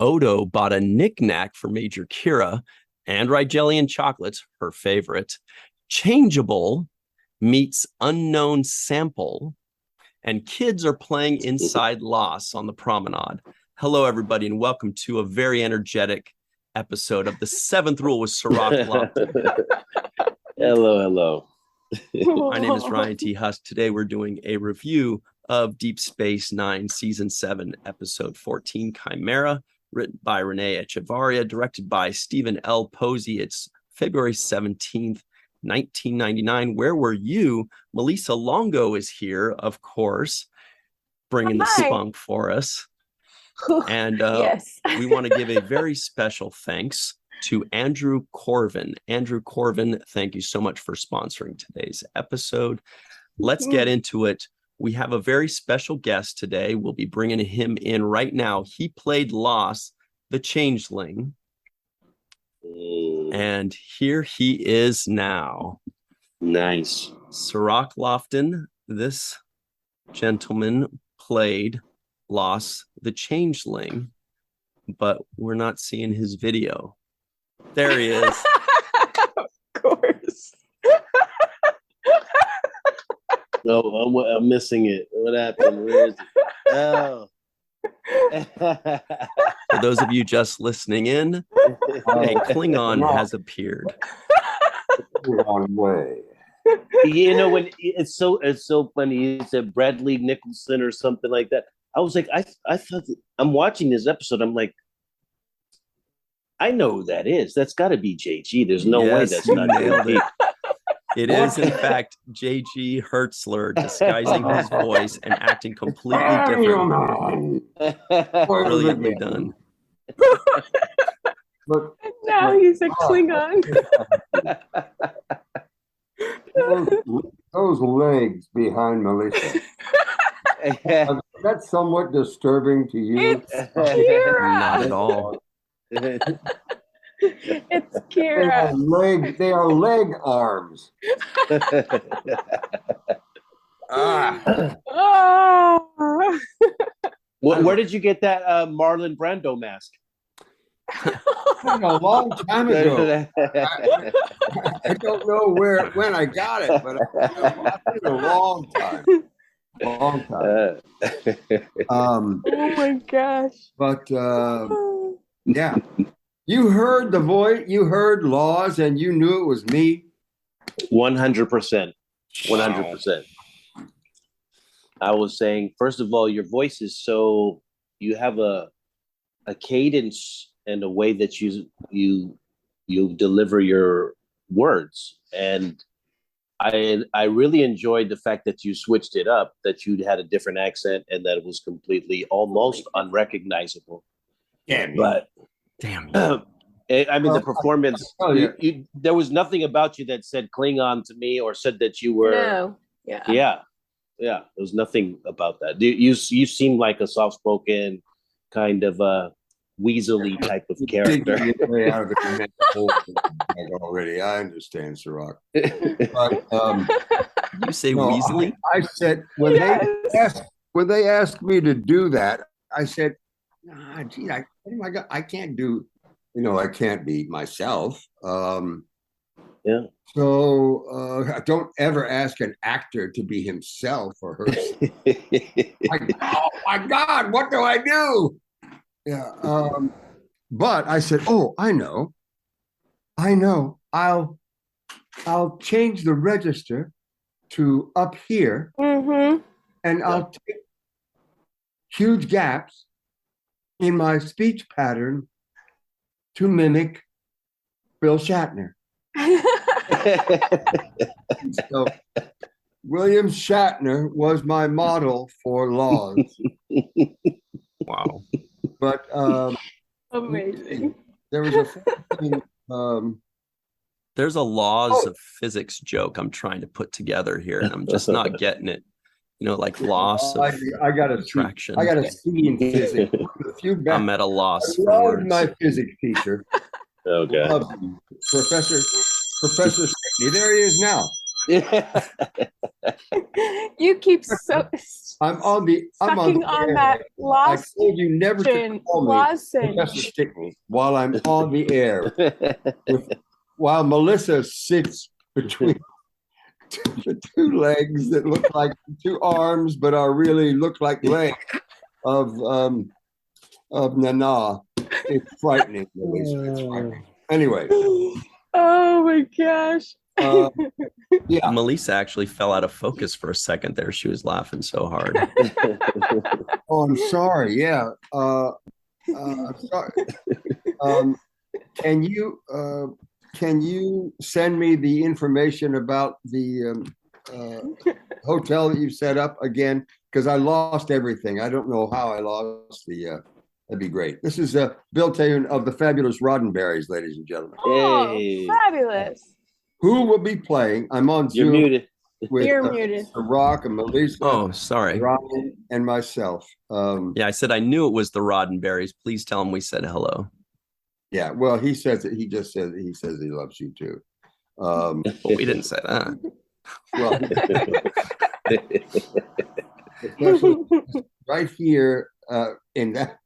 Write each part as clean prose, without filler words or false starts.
Odo bought a knick-knack for Major Kira. Android jelly and chocolates, her favorite. Changeable meets unknown sample. And kids are playing inside Laas on the promenade. Hello, everybody, and welcome to a very energetic episode of the Seventh Rule with Cirroc Lofton. Hello. My name is Ryan T. Husk. Today we're doing a review of Deep Space Nine, Season 7, Episode 14, Chimera, written by Renee Echevarria, directed by Stephen L. Posey. It's February 17th, 1999. Where were you? Melissa Longo is here, of course, bringing the spunk for us. And yes. We want to give a very special thanks to Andrew Corvin. Andrew Corvin, thank you so much for sponsoring today's episode. Let's get into it. We have a very special guest today. We'll be bringing him in right now. He played Laas, the Changeling. And here he is now. Nice. Cirroc Lofton, this gentleman played Laas, the Changeling, but we're not seeing his video. There he is. Of course. No, I'm missing it. What happened? Where is it? Oh. For those of you just listening in, a Klingon has appeared. Wrong way. You know, when it's so funny. You said Bradley Nicholson or something like that. I was like, I thought I'm watching this episode. I'm like, I know who that is. That's got to be JG. There's no way that's not JG. It is, in fact, JG Hertzler disguising his voice and acting completely different. Brilliantly done. Look, now he's a Klingon. those legs behind Melissa. That's somewhat disturbing to you. It's Kira. Not at all. It's Kira. They are leg arms. Oh. Where did you get that Marlon Brando mask? A long time ago. I don't know when I got it, but it's been a long time. Oh my gosh. But yeah. You heard the voice, you heard Laas, and you knew it was me. 100%. 100%. I was saying, first of all, your voice is so, you have a cadence and a way that you deliver your words. And I really enjoyed the fact that you switched it up, that you had a different accent and that it was completely almost unrecognizable. Yeah, but damn. I mean, the performance, you, there was nothing about you that said Klingon to me or said that you were. No. Yeah. There was nothing about that. You seem like a soft-spoken, kind of a weaselly type of character. Already, I understand, Cirroc. But you say weaselly? I said when they asked me to do that, I said, "Nah, gee, I can't do." I can't be myself. Yeah. So I don't ever ask an actor to be himself or herself. Oh my God, what do I do? Yeah. But I said, oh, I know. I'll change the register to up here, and I'll take huge gaps in my speech pattern to mimic Bill Shatner. So William Shatner was my model for Laas. Wow. But amazing. There was a there's a laws of physics joke I'm trying to put together here, and I'm just not getting it. Like loss of I got attraction. I got a C in physics. I'm at a loss I for loved words. my physics teacher. Okay. Professor Stickney. There he is now. You keep so I'm on the sucking on air. that I lost told you never to call me Professor lozenge. Stickney while I'm on the air. While Melissa sits between the two legs that look like two arms, but are really look like legs of Nana. It's frightening, Melissa. It's frightening. Anyway. Oh my gosh. Yeah. Malissa actually fell out of focus for a second there. She was laughing so hard. Oh, I'm sorry. Yeah. I'm sorry. Can you send me the information about the hotel that you set up again? Because I lost everything. I don't know how I lost the. That'd be great. This is Bill Taylor of the Fabulous Roddenberries, ladies and gentlemen. Oh, fabulous. Who will be playing? I'm on Zoom. You're muted. With You're muted. Cirroc and Melissa. Oh, sorry. Ryan and myself. Yeah, I said I knew it was the Roddenberries. Please tell him we said hello. Yeah, well, he says that he just says he says he loves you too. But we didn't say that. Well, right here in that.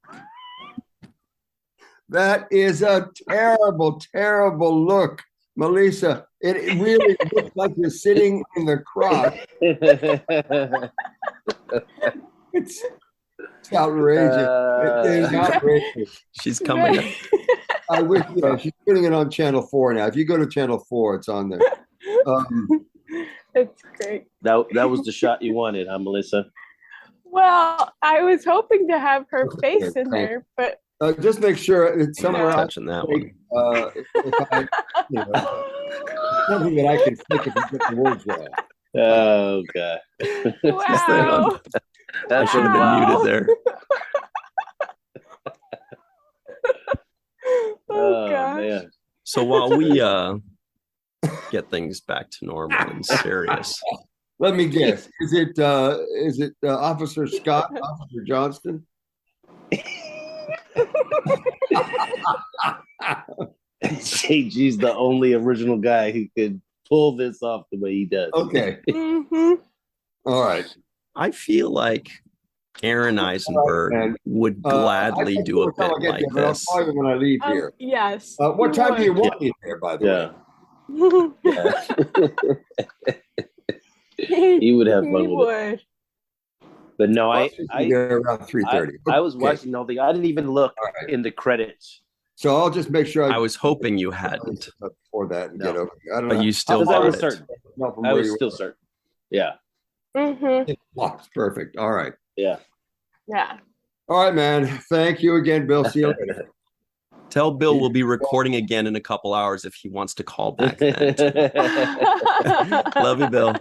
That is a terrible, terrible look, Melissa. It really looks like you're sitting in the crotch. It's outrageous. It is outrageous. She's coming. I wish she's putting it on Channel 4 now. If you go to Channel 4, it's on there. It's great. That was the shot you wanted, huh, Melissa? Well, I was hoping to have her face in there, but just make sure it's somewhere touching that one. If I, something that I can think if you get the words right. Oh God! Wow. I should have been muted there. Oh gosh. Man. So while we get things back to normal and serious, let me guess. Is it Officer Scott, Officer Johnston? JG's the only original guy who could pull this off the way he does. Okay. Mm-hmm. All right. I feel like Aaron Eisenberg would gladly do a bit like this. I'll call you when I leave here. Yes. What time do you want me there, by the way? He would have fun with it. But no, I around 3:30. I was watching the whole thing. I didn't even look in the credits. So I'll just make sure. I was hoping you hadn't before that and get over. I don't know. But you still I was certain. I was still certain. Yeah. Mm-hmm. It's perfect. All right. Yeah. Yeah. All right, man. Thank you again, Bill. See you later. Tell Bill we'll be recording again in a couple hours if he wants to call back then. Love you, Bill.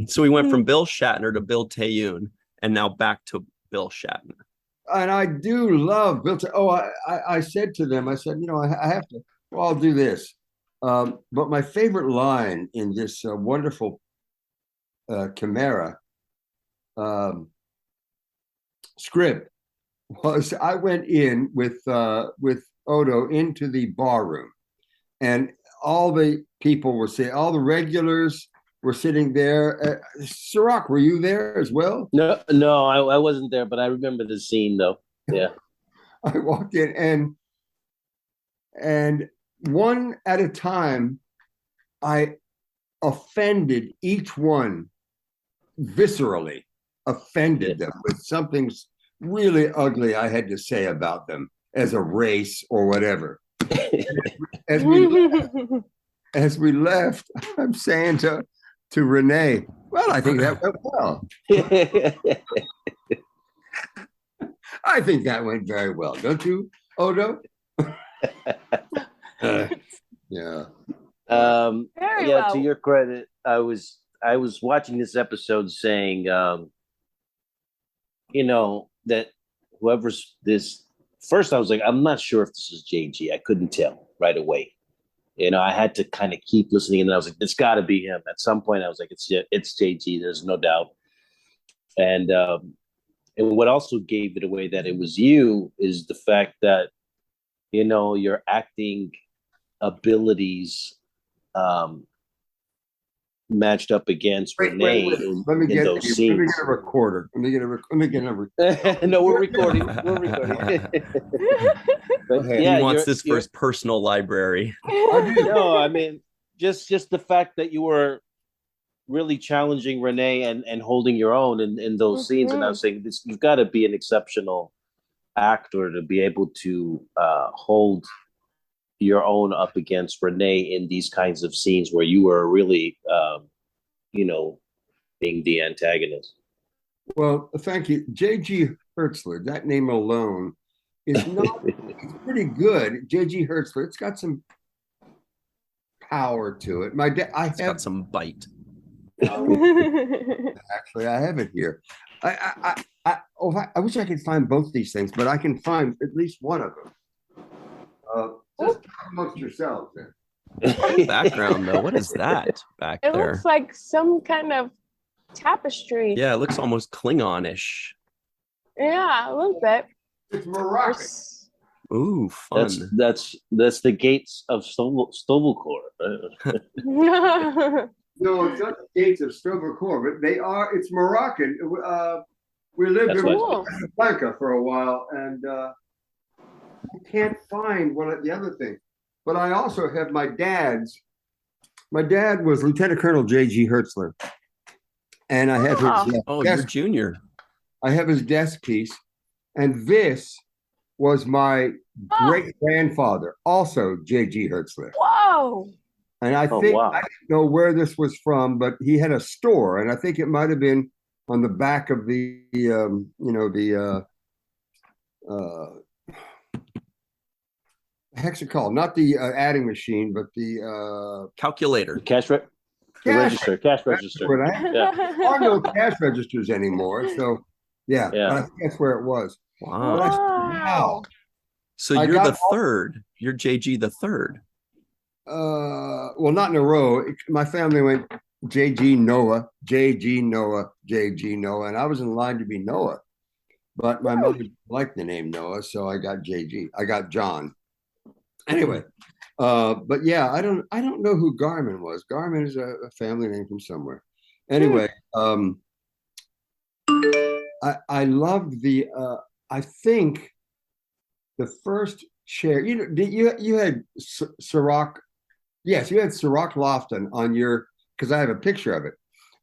So we went from Bill Shatner to Bill Tayoun, and now back to Bill Shatner. And I do love Bill. I said to them, I said, I have to. Well, I'll do this. But my favorite line in this wonderful Chimera script was I went in with Odo into the bar room, and all the people were sitting, all the regulars were sitting there. Cirroc, were you there as well? No, I wasn't there, but I remember the scene though. Yeah. I walked in and one at a time, I offended each one viscerally, offended them with something really ugly I had to say about them as a race or whatever. As we left, I'm saying to Renee, well, I think that went well. I think that went very well, don't you, Odo? Yeah. Very well. To your credit, I was watching this episode saying, that whoever's this first, I was like, I'm not sure if this is JG. I couldn't tell right away. I had to kind of keep listening, and then I was like, it's got to be him. At some point, I was like, it's JG. There's no doubt. And what also gave it away that it was you is the fact that your acting abilities matched up against Renee in Let me those get scenes. a recorder. Let me get a No, we're recording. We're recording. But Okay. yeah, He wants this for his personal library. No, I mean, just the fact that you were really challenging Renee and holding your own in those scenes, and I was saying this, you've got to be an exceptional actor to be able to hold your own up against Renee in these kinds of scenes where you were really, being the antagonist. Well, thank you. J.G. Hertzler, that name alone is not, it's pretty good. J.G. Hertzler, it's got some power to it. It's got some bite. Actually, I have it here. I wish I could find both these things, but I can find at least one of them. Just amongst yourselves then. Background though, what is that back It there? looks like some kind of tapestry. Yeah, it looks almost Klingon-ish. Yeah, a little bit. It's Moroccan. Ooh, fun. That's the gates of Stovelcore. No, it's not the gates of Strobercore, but it's Moroccan. We lived That's in cool. Casablanca for a while, and I can't find one of the other things. But I also have my dad's. My dad was Lieutenant Colonel J.G. Hertzler, and I have his. Oh, you're junior. I have his desk piece, and this was my great grandfather, also J.G. Hertzler. Whoa! And I think I didn't know where this was from, but he had a store, and I think it might have been on the back of the hexacol, not the adding machine, but the Calculator. Cash register. There are no cash registers anymore, so yeah. I think that's where it was. Wow. Wow. So you're the third. You're JG the third. Well, not in a row. My family went JG Noah, JG Noah, JG Noah, and I was in line to be Noah, but my mother liked the name Noah, so I got JG. I got John. Anyway, but yeah, I don't know who Garmin was. Garmin is a family name from somewhere. Anyway, I loved the. I think the first chair. You had Cirroc. Yes, you had Cirroc Lofton on your, because I have a picture of it,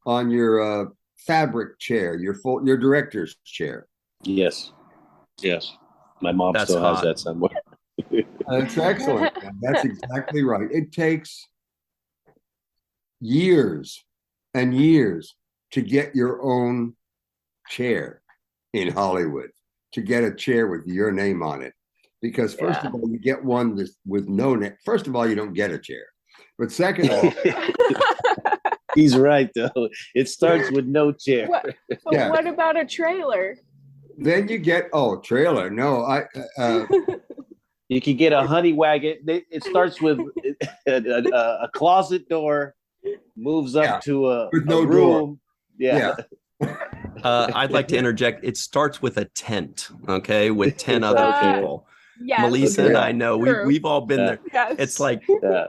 on your fabric chair, your director's chair. Yes. My mom still has that somewhere. That's excellent. That's exactly right. It takes years and years to get your own chair in Hollywood, to get a chair with your name on it. Because first of all, you get one with no name. First of all, you don't get a chair. But second of all, he's right though. It starts with no chair. What about a trailer? Then you get trailer. No, you can get a honey wagon. It starts with a closet door, moves up to a room. Door. Yeah. I'd like to interject. It starts with a tent, okay, with 10 other people. Yes, Melissa and I know we've all been there. Yes. It's like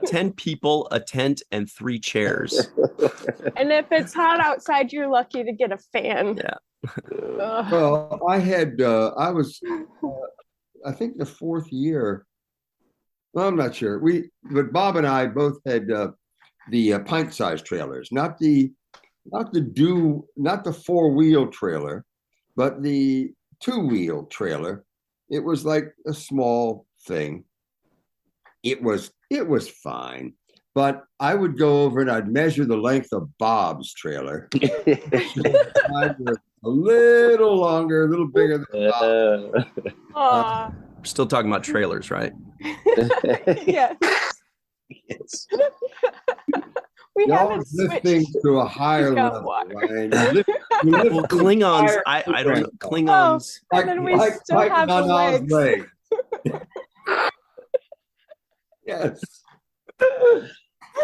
10 people, a tent, and 3 chairs. And if it's hot outside, you're lucky to get a fan. Yeah. Well, I was, I think the 4th year. Well, I'm not sure. But Bob and I both had the pint-sized trailers, not the 4-wheel trailer, but the 2-wheel trailer. It was like a small thing. It was fine, but I would go over and I'd measure the length of Bob's trailer. A little longer, a little bigger than Bob. We're still talking about trailers, right? Yes. Yes. We Y'all haven't lift things to a higher level. Right? Well, Klingons, I don't know. Klingons. And then we still have the legs. Yes.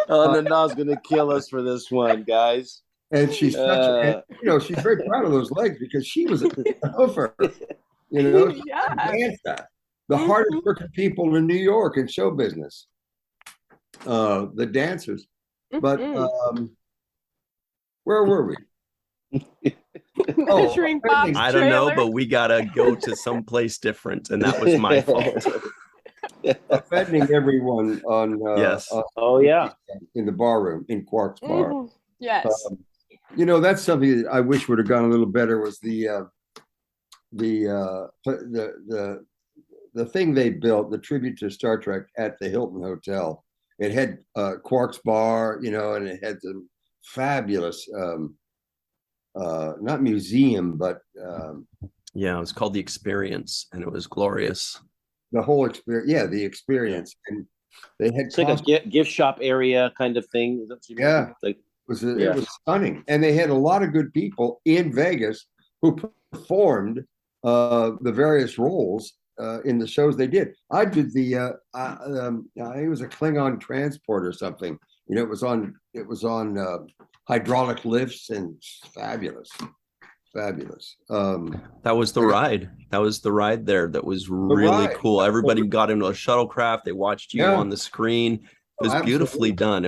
Nana's gonna kill us for this one, guys. And she's she's very proud of those legs because she was a golfer. The hardest working people in New York in show business. The dancers. But Where were we? The shrink box I don't know, trailer. but we gotta go to someplace different, and that was my fault. Offending everyone on Yes. Oh yeah. in the bar room in Quark's bar. Mhm. Yes. You know, that's something that I wish would have gone a little better. Was the thing they built, the tribute to Star Trek at the Hilton Hotel. It had Quark's bar, you know, and it had some fabulous, not museum, but Yeah, it was called The Experience, and it was glorious. the whole experience. Yeah, the experience, and they had It's like a gift shop area kind of thing. Yeah. Like, it was stunning, and they had a lot of good people in Vegas who performed the various roles in the shows they did. I did the it was a Klingon transport or something. You know, it was on hydraulic lifts and fabulous. That was the ride. That was the ride there. That was really cool. Everybody got into a shuttlecraft. They watched you on the screen. It was beautifully done.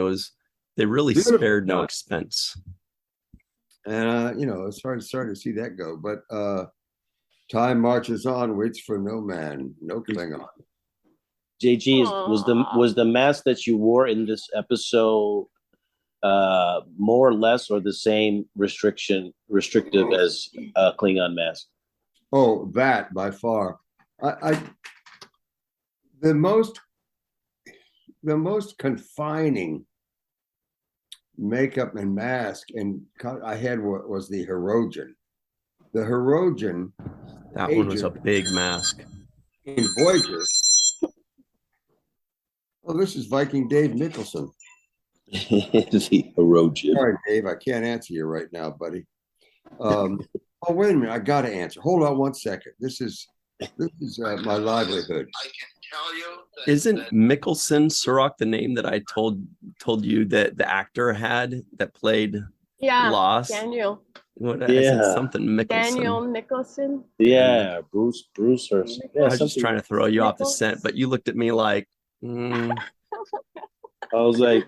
They really spared no expense. And you know, it's sorry to see that go, but time marches on, waits for no man, no Klingon. JG, was the mask that you wore in this episode more or less or the same restrictive as a Klingon mask? Oh, that by far. The most confining makeup and mask and I had what was the Herogen. The Herogen. That one was a big mask. In Voyager. Oh, this is Viking Dave Nicholson. The Herogen. Sorry, Dave, I can't answer you right now, buddy. Oh, wait a minute, I got to answer. Hold on one second. This is my livelihood. I can tell you that Isn't Mickelson Cirroc the name that I told you that the actor had that played Laas? Daniel. What, I said something Mickelson. Daniel Nicholson. Yeah, Bruce or I was just trying to throw you off the scent, but you looked at me like I was like,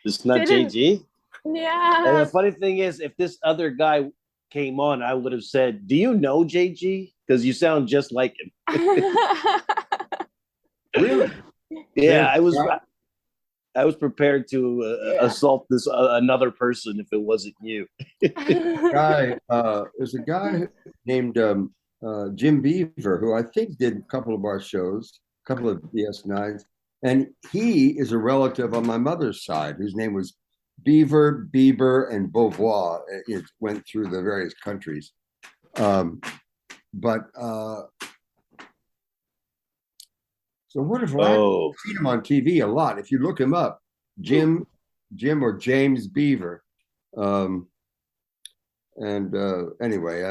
it's not JG. Yeah. And the funny thing is, if this other guy came on, I would have said, "Do you know JG? Because you sound just like him." Really? Yeah, I was prepared to assault this another person if it wasn't you. There's a guy named Jim Beaver who I think did a couple of our shows, a couple of DS9s, and he is a relative on my mother's side whose name was Beaver, Bieber, and Beauvoir. It went through the various countries, so what if I've seen him on TV a lot? If you look him up, Jim or James Beaver. Anyway,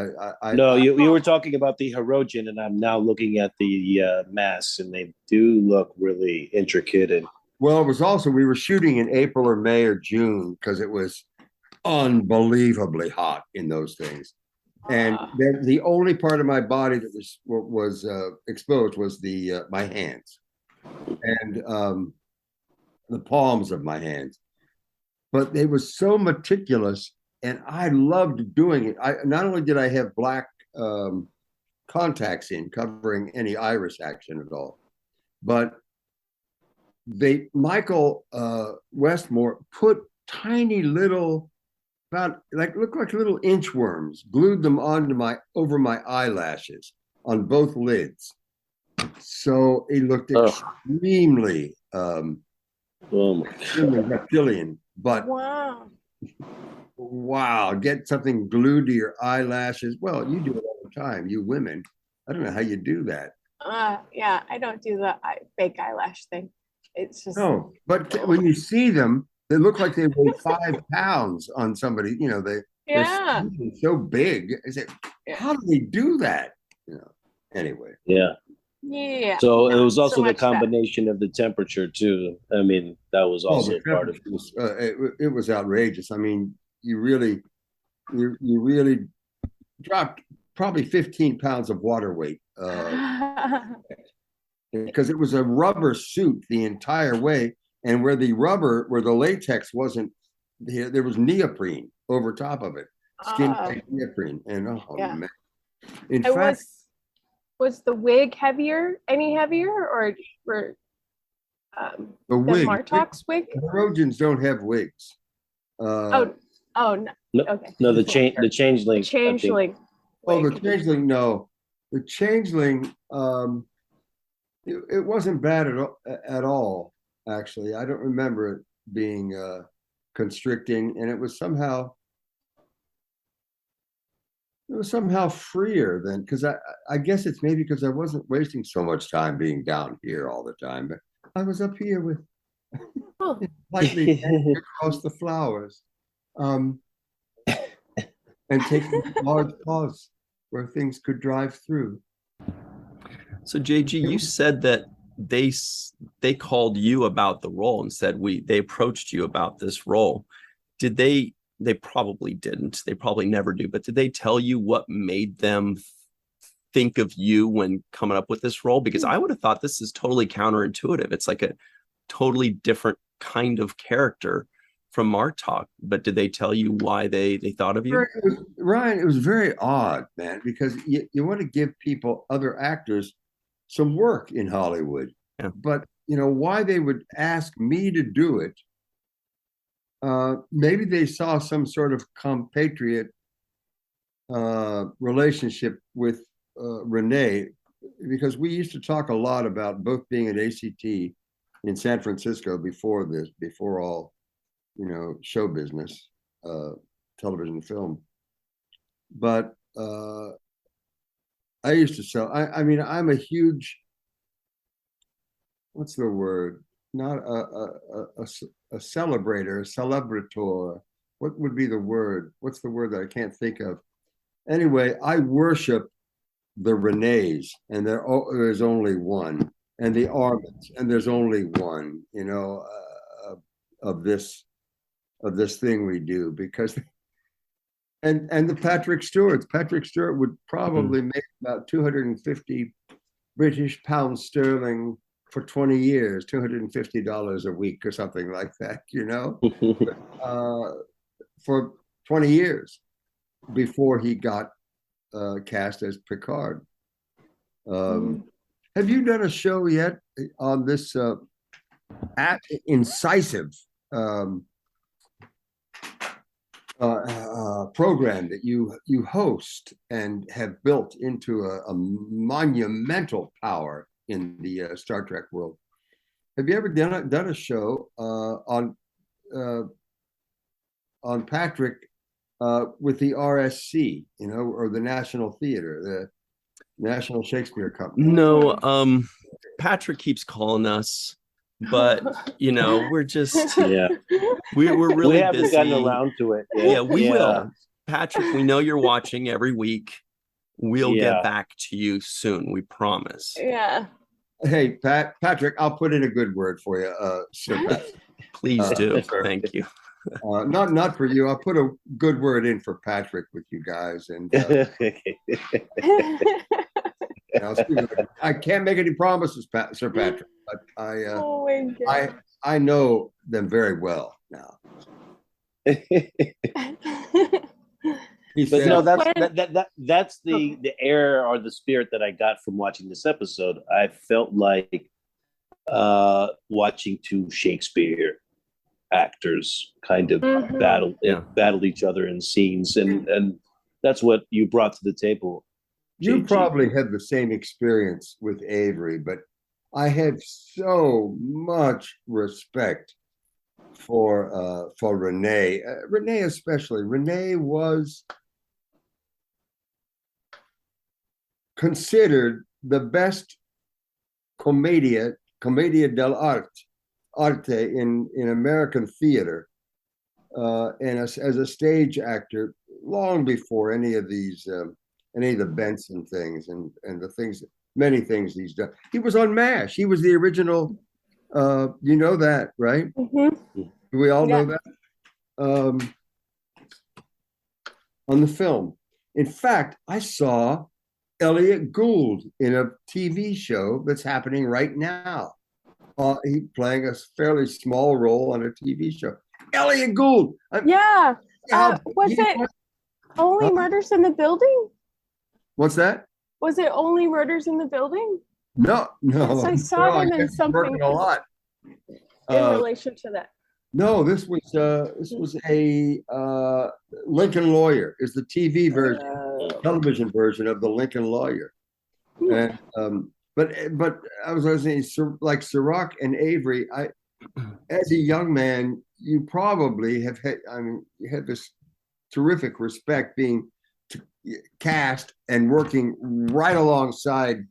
you were talking about the Herogen, and I'm now looking at the masks, and they do look really intricate. And well, it was also we were shooting in April or May or June because it was unbelievably hot in those things. And the only part of my body that was exposed was my hands and the palms of my hands. But they was so meticulous, and I loved doing it. Not only did I have black contacts in covering any iris action at all, but Michael Westmore put tiny little, looked like little inchworms, glued them over my eyelashes on both lids. So it looked extremely reptilian. But wow, get something glued to your eyelashes. Well, you do it all the time, you women. I don't know how you do that. Yeah, I don't do the fake eyelash thing. It's just but when you see them, they look like they weigh 5 pounds on somebody. You know, they're so big. I said, how do they do that? You know. Anyway. Yeah. So it was also the combination of the temperature too. I mean, that was also part of it. It was outrageous. I mean, you really dropped probably 15 pounds of water weight. Because it was a rubber suit the entire way, and where the latex wasn't there was neoprene over top of it, skin tight neoprene, and man. In fact, was the wig any heavier, or were the wig, Martok's wig? Trojans don't have wigs. No. Okay. No, the changeling. Changeling. Oh, the changeling. No, the changeling. It wasn't bad at all. Actually, I don't remember it being constricting, and it was somehow freer than, because I guess it's maybe because I wasn't wasting so much time being down here all the time, but I was up here with lightly across the flowers, and taking large pause where things could drive through. So JG, you said that they called you about the role and said they approached you about this role. Did they probably didn't. They probably never do. But did they tell you what made them think of you when coming up with this role? Because I would have thought this is totally counterintuitive. It's like a totally different kind of character from Martok. But did they tell you why they thought of you? Ryan, it was very odd, man, because you want to give people, other actors, some work in Hollywood. Yeah. But, why they would ask me to do it, maybe they saw some sort of compatriot relationship with Renee, because we used to talk a lot about both being at ACT in San Francisco before all, show business, television and film. But I used to sell, I'm a huge, what's the word? Not a celebrator, a celebrator. What would be the word? What's the word that I can't think of? Anyway, I worship the Renees, and there's only one, and the Arminds, and there's only one, of this thing we do, because and the Patrick Stewart would probably make about 250 British pounds sterling for 20 years, $250 a week or something like that, for 20 years before he got cast as Picard. Have you done a show yet on this incisive program that you host and have built into a monumental power in the Star Trek world? Have you ever done a show on Patrick with the RSC, or the National Theater, the National Shakespeare Company? No, Patrick keeps calling us, but we're just we're really we haven't busy. gotten around to it yet. Yeah, we will. Patrick, we know you're watching every week. We'll get back to you soon. We promise. Yeah. Hey, Patrick, I'll put in a good word for you, Sir Pat. Please do. Thank you. Not for you. I'll put a good word in for Patrick with you guys, and I can't make any promises, Sir Patrick, but I know them very well now. But no, that's the air or the spirit that I got from watching this episode. I felt like watching two Shakespeare actors kind of battle each other in scenes, and that's what you brought to the table. You probably had the same experience with Avery, but I had so much respect for Renee. Renee especially. Renee was considered the best commedia dell'arte in American theater, and as a stage actor long before any of the Benson things and many things he's done. He was on MASH. He was the original. You know that, right? Mm-hmm. We all know that. On the film. In fact, I saw Elliot Gould in a TV show that's happening right now. He's playing a fairly small role on a TV show. Elliot Gould. Yeah. How- Was it only murders in the building? What's that? Was it only murders in the building? No. Yes, I saw him in guess he's something working a lot. in relation to that. No, this was a Lincoln Lawyer. Is the TV version, television version of the Lincoln Lawyer, and but I was saying, like Cirroc and Avery. As a young man, you probably have had. I mean, you had this terrific respect being cast and working right alongside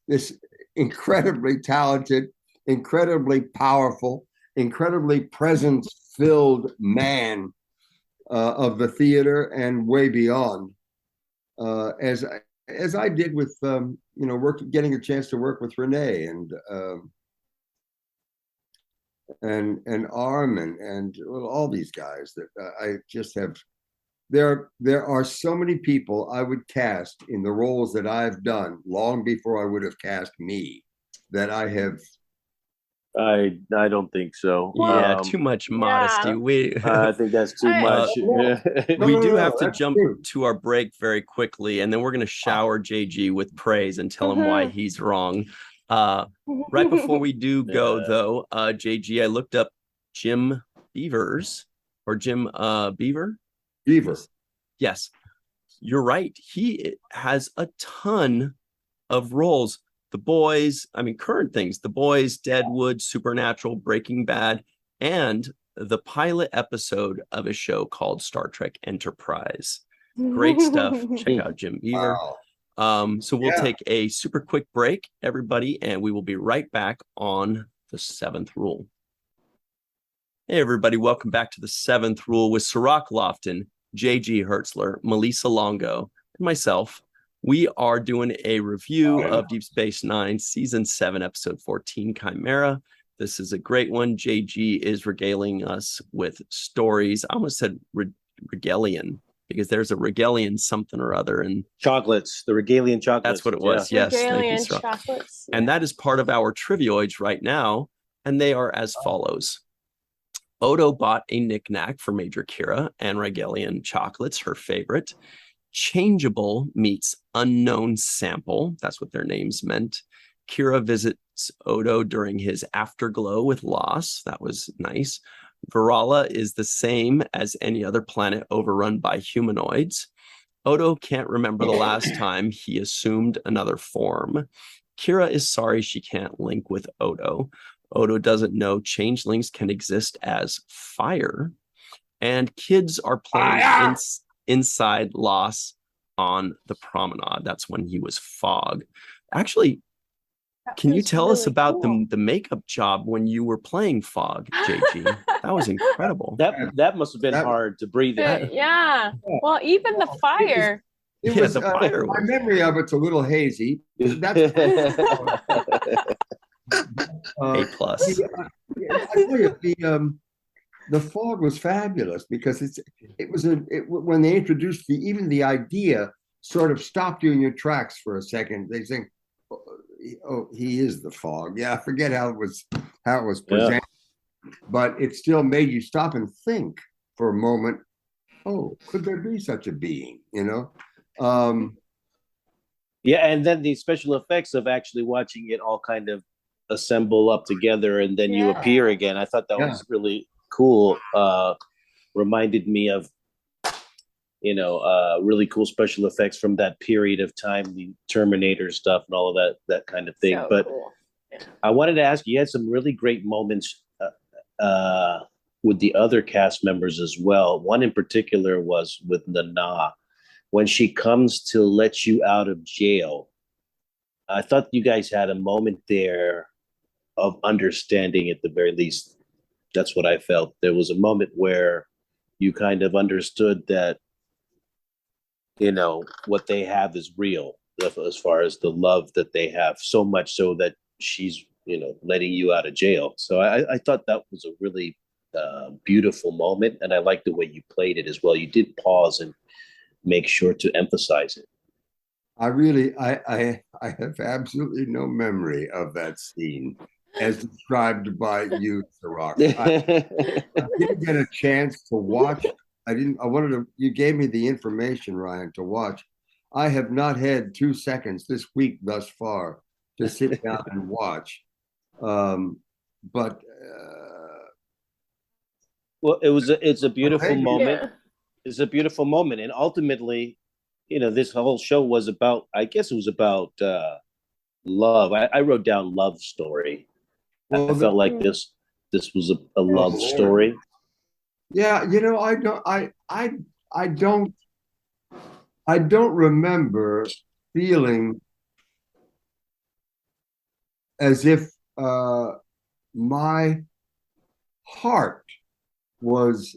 this incredibly talented, incredibly powerful, incredibly presence-filled man of the theater and way beyond. As I did with getting a chance to work with Renee and Armin and all these guys that I just have. There are so many people I would cast in the roles that I've done long before I would have cast me that I have. I don't think so. Yeah, too much modesty. I think that's too much. We do have to that's jump true. to our break very quickly, and then we're going to shower JG with praise and tell him why he's wrong. Right before we do go, though, JG, I looked up Jim Beaver. Yes, you're right. He has a ton of roles. The Boys, I mean, current things, The Boys, Deadwood, Supernatural, Breaking Bad, and the pilot episode of a show called Star Trek Enterprise. Great stuff. Check out Jim Beaver. Wow. So we'll take a super quick break, everybody, and we will be right back on the Seventh Rule. Hey, everybody. Welcome back to the Seventh Rule with Cirroc Lofton, JG Hertzler, Malissa Longo, and myself. We are doing a review of Deep Space Nine, Season 7, Episode 14, Chimera. This is a great one. JG is regaling us with stories. I almost said regalian, because there's a regalian something or other. And chocolates, the regalian chocolates. That's what it was. Yes. Regalian chocolates. And that is part of our trivioids right now. And they are as follows. Odo bought a knickknack for Major Kira and regalian chocolates, her favorite. Changeable meets unknown sample. That's what their names meant. Kira visits Odo during his afterglow with Laas. That was nice. Virala is the same as any other planet overrun by humanoids. Odo can't remember the last time he assumed another form. Kira is sorry she can't link with Odo. Odo doesn't know changelings can exist as fire. And kids are playing inside Laas on the promenade. That's when he was fog. Actually, can you tell us about the makeup job when you were playing Fog, JG? That was incredible. That must have been hard to breathe in. Yeah. Well, even the fire. It was the fire my was. Memory of it's a little hazy. That's A plus. I tell you, the Fog was fabulous because when they introduced even the idea sort of stopped you in your tracks for a second. They think, oh, he is the Fog. Yeah, I forget how it was presented, but it still made you stop and think for a moment. Oh, could there be such a being? Yeah, and then the special effects of actually watching it all kind of assemble up together, and then you appear again. I thought that was really cool. Reminded me of really cool special effects from that period of time, the Terminator stuff and all of that kind of thing. But cool. I wanted to ask you had some really great moments with the other cast members as well. One in particular was with Nana when she comes to let you out of jail. I thought you guys had a moment there of understanding, at the very least. That's what I felt. There was a moment where you kind of understood that, what they have is real as far as the love that they have, so much so that she's, letting you out of jail. So I thought that was a really beautiful moment. And I like the way you played it as well. You did pause and make sure to emphasize it. I have absolutely no memory of that scene. as described by you, Cirroc. I didn't get a chance to watch. You gave me the information, Ryan, to watch. I have not had 2 seconds this week thus far to sit down and watch. But well, it's a beautiful moment. Yeah. It's a beautiful moment, and ultimately, this whole show was about. I guess it was about love. I wrote down love story. Well, I felt like this was a love story. Yeah, I don't remember feeling as if my heart was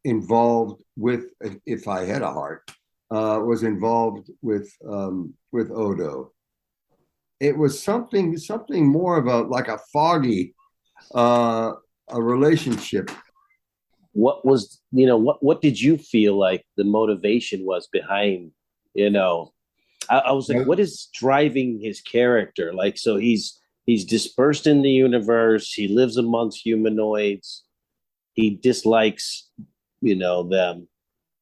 involved with, if I had a heart, was involved with Odo. It was something more of a foggy a relationship. What was, what did you feel like the motivation was behind, I was like, what is driving his character? Like, so he's dispersed in the universe. He lives amongst humanoids. He dislikes, them.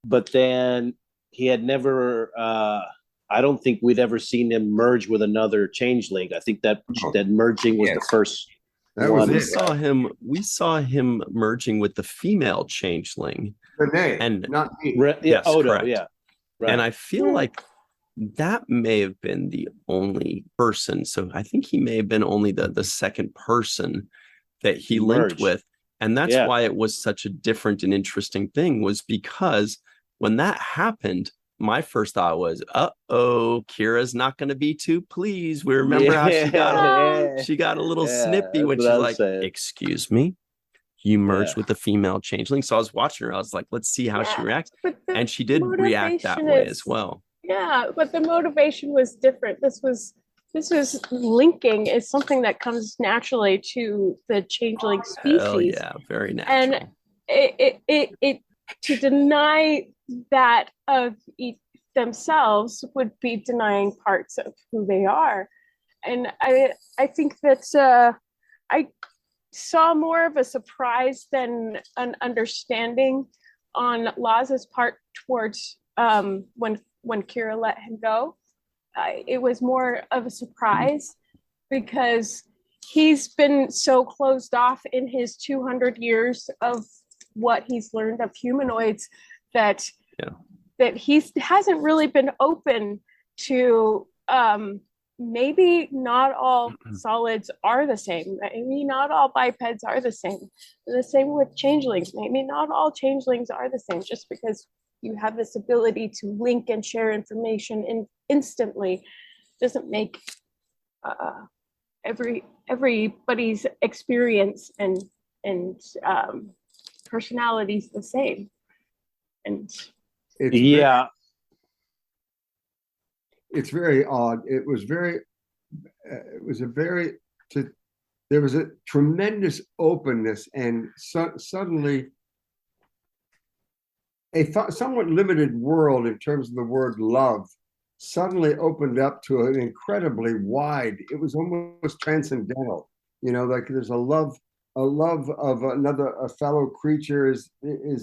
But then he had never, I don't think we'd ever seen him merge with another changeling. I think that merging was the first. We saw him merging with the female changeling. Renee, and not me. Yes, Odo, correct. Yeah. Right. And I feel like that may have been the only person. So I think he may have been only the second person that he linked with. And that's why it was such a different and interesting thing, was because when that happened, my first thought was, Kira's not going to be too pleased. We remember how she got a little snippy when she's like, excuse me, you merged with the female changeling. So I was watching her. I was like, let's see how she reacts. And she did react that way as well. Yeah, but the motivation was different. This was linking is something that comes naturally to the changeling species. Oh yeah, very natural. And it to deny that of themselves would be denying parts of who they are. And I think that I saw more of a surprise than an understanding on Laas's part towards when Kira let him go. It was more of a surprise because he's been so closed off in his 200 years of what he's learned of humanoids that he hasn't really been open to maybe not all solids are the same. Maybe not all bipeds are the same. The same with changelings. Maybe not all changelings are the same, just because you have this ability to link and share information instantly doesn't make everybody's experience and personalities the same. And it's very odd. There was a tremendous openness, and suddenly a somewhat limited world in terms of the word love suddenly opened up to an incredibly wide. It was almost transcendental. Like there's a love of a fellow creature is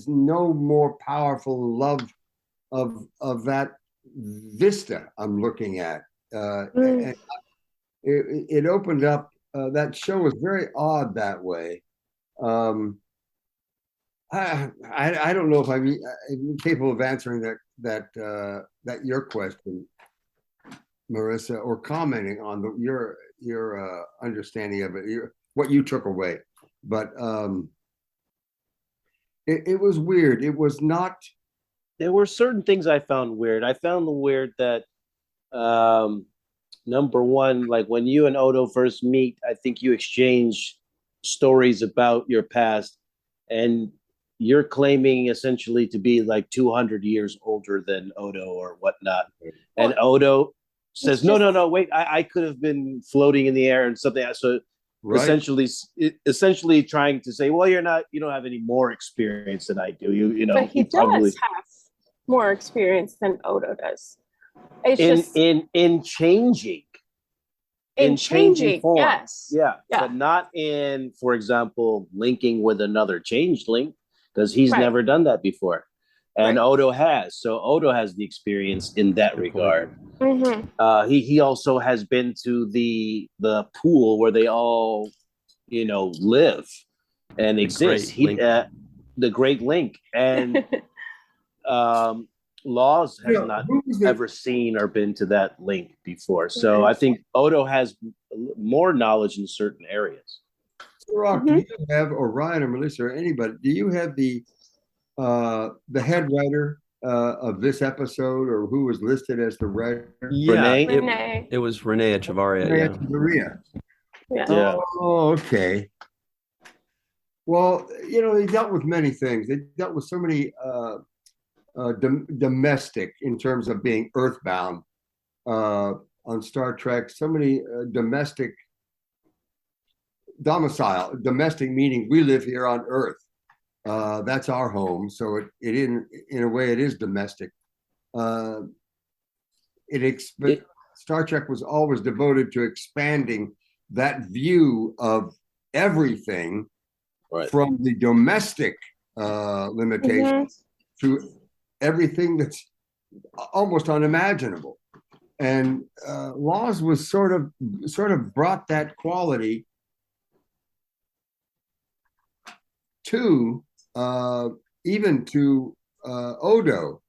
no more powerful love of that vista I'm looking at. And it opened up. That show was very odd that way. I don't know if I'm capable of answering that your question, Marissa, or commenting on your understanding of it, what you took away. But it was weird. It was not. There were certain things I found weird. I found the weird that number one, like when you and Odo first meet, I think you exchange stories about your past, and you're claiming essentially to be like 200 years older than Odo or whatnot. And Odo says, no, wait, I could have been floating in the air and something. So essentially trying to say, well, you don't have any more experience than I do. But he does have more experience than Odo does. It's in changing. in changing form. yes. Yeah, Yeah. but not in, for example, linking with another changeling, because he's Right. never done that before. And Right. Odo has. So Odo has the experience in that regard. Mm-hmm. He also has been to the pool where they all, live and exist. The Great Link. And Laws has not ever seen or been to that link before. So I think Odo has more knowledge in certain areas. Cirroc, do you have, or Ryan or Malissa or anybody, do you have the head writer of this episode, or who was listed as the writer? Yeah, Renee. it was Renee Echevarria. Yeah. Oh, okay. Well, he dealt with many things. They dealt with so many domestic, in terms of being earthbound on Star Trek, so many domestic domicile, domestic meaning we live here on Earth. That's our home. So it in a way it is domestic. Star Trek was always devoted to expanding that view of everything, right, from the domestic limitations to everything that's almost unimaginable. And Laws was sort of brought that quality to even to Odo,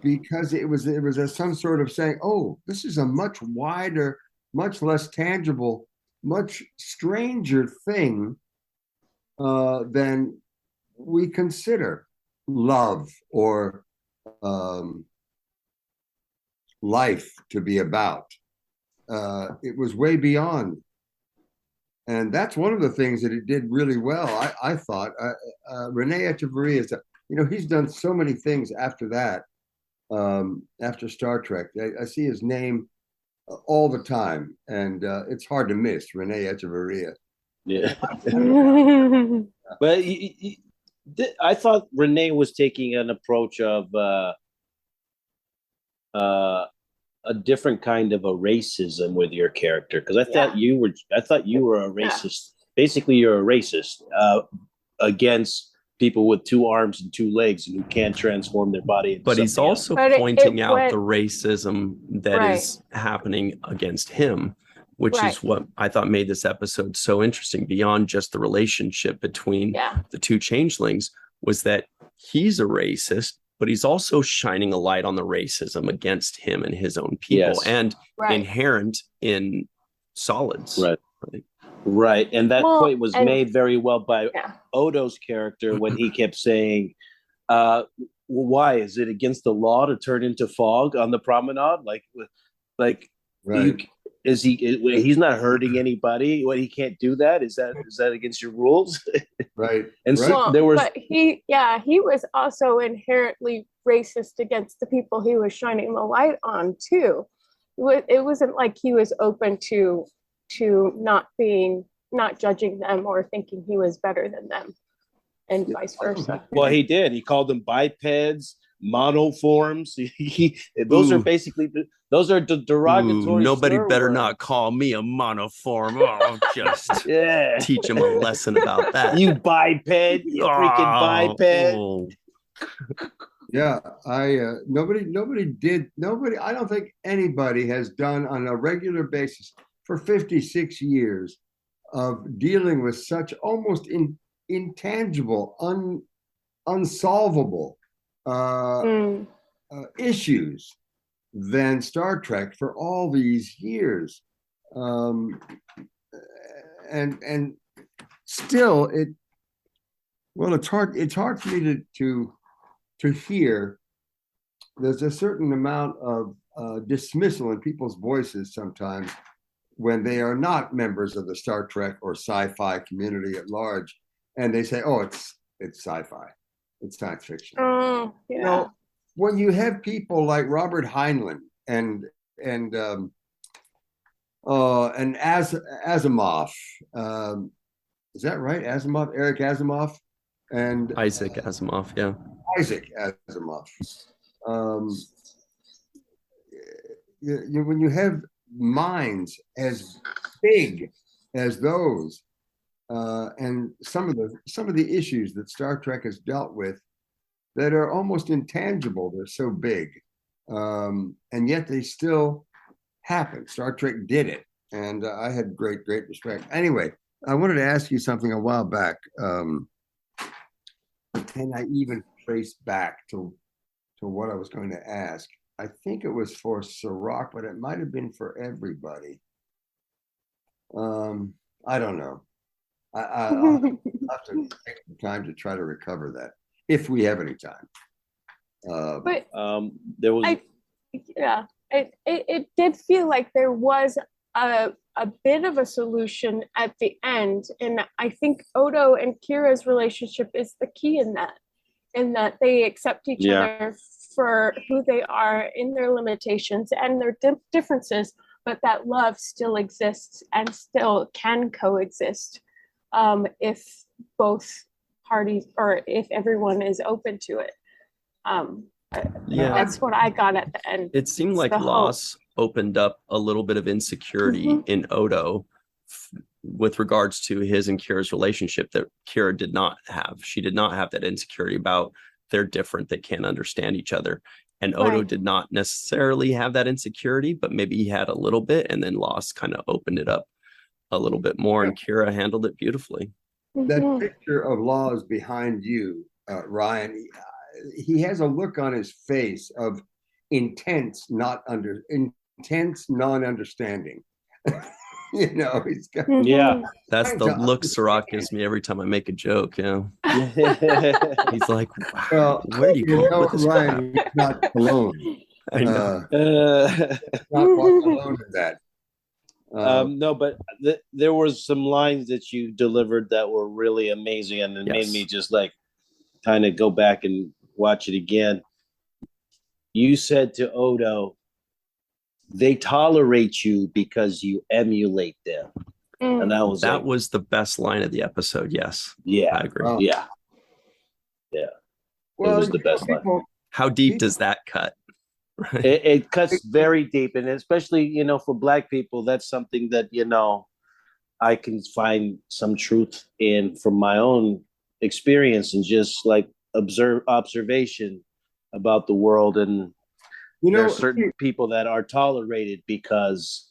because it was some sort of saying, oh, this is a much wider, much less tangible, much stranger thing than we consider love or life to be about. It was way beyond. And that's one of the things that it did really well, I thought. Renee Echevarria is, he's done so many things after that, after Star Trek. I see his name all the time, and it's hard to miss Renee Echevarria. Yeah. But I thought Renee was taking an approach of a different kind of a racism with your character, because I thought you were a racist. Basically, you're a racist against people with 2 arms and 2 legs and who can't transform their body. But he's also pointing out the racism that is happening against him, which is what I thought made this episode so interesting. Beyond just the relationship between the 2 changelings, was that he's a racist, but he's also shining a light on the racism against him and his own people, and inherent in solids. Right. And that point was made very well by Odo's character when he kept saying, why is it against the law to turn into fog on the promenade? He's not hurting anybody. He can't do that. Is that against your rules? Right. And so there was, but he was also inherently racist against the people he was shining the light on too. It wasn't like he was open to not judging them or thinking he was better than them, and vice versa. Well, he did. He called them bipeds, monoforms. Those are basically derogatory. Nobody better not call me a monoform. I'll just teach him a lesson about that. You biped, you freaking biped. Oh. Yeah, nobody. I don't think anybody has done on a regular basis for 56 years of dealing with such almost intangible, unsolvable issues than Star Trek for all these years, and still it's hard for me to hear. There's a certain amount of dismissal in people's voices sometimes when they are not members of the Star Trek or sci-fi community at large, and they say, "Oh, it's sci-fi, it's science fiction." When you have people like Robert Heinlein and Asimov, is that right? Asimov, Eric Asimov, and Isaac Asimov, Isaac Asimov. When you have minds as big as those, and some of the issues that Star Trek has dealt with that are almost intangible. They're so big, and yet they still happen. Star Trek did it, and I had great respect. Anyway, I wanted to ask you something a while back. Can I even trace back to what I was going to ask? I think it was for Cirroc, but it might have been for everybody. I don't know. I'll have to take some time to try to recover that, if we have any time. But there was it did feel like there was a bit of a solution at the end, and I think Odo and Kira's relationship is the key in that they accept each other for who they are in their limitations and their differences, but that love still exists and still can coexist if both parties, or if everyone is open to it. That's what I got at the end. It seemed like Laas opened up a little bit of insecurity in Odo with regards to his and Kira's relationship that Kira did not have. She did not have that insecurity about they're different, they can't understand each other. And Odo did not necessarily have that insecurity, but maybe he had a little bit, and then Laas kind of opened it up a little bit more, and Kira handled it beautifully. That picture of Laas behind you, Ryan, he has a look on his face of intense non-understanding. You know, he's got that's the look Cirroc gives me every time I make a joke. He's like, wow, where do you come up with this Ryan, he's not alone. I know. Not alone in that. No, but there was some lines that you delivered that were really amazing, and it made me just like kind of go back and watch it again. You said to Odo, they tolerate you because you emulate them. And that was the best line of the episode. Yes. Yeah. I agree. Oh. Yeah. Well, it was the best line. How deep does that cut? It cuts very deep, and especially, for Black people, that's something that, I can find some truth in from my own experience and just like observation about the world. And there are certain people that are tolerated because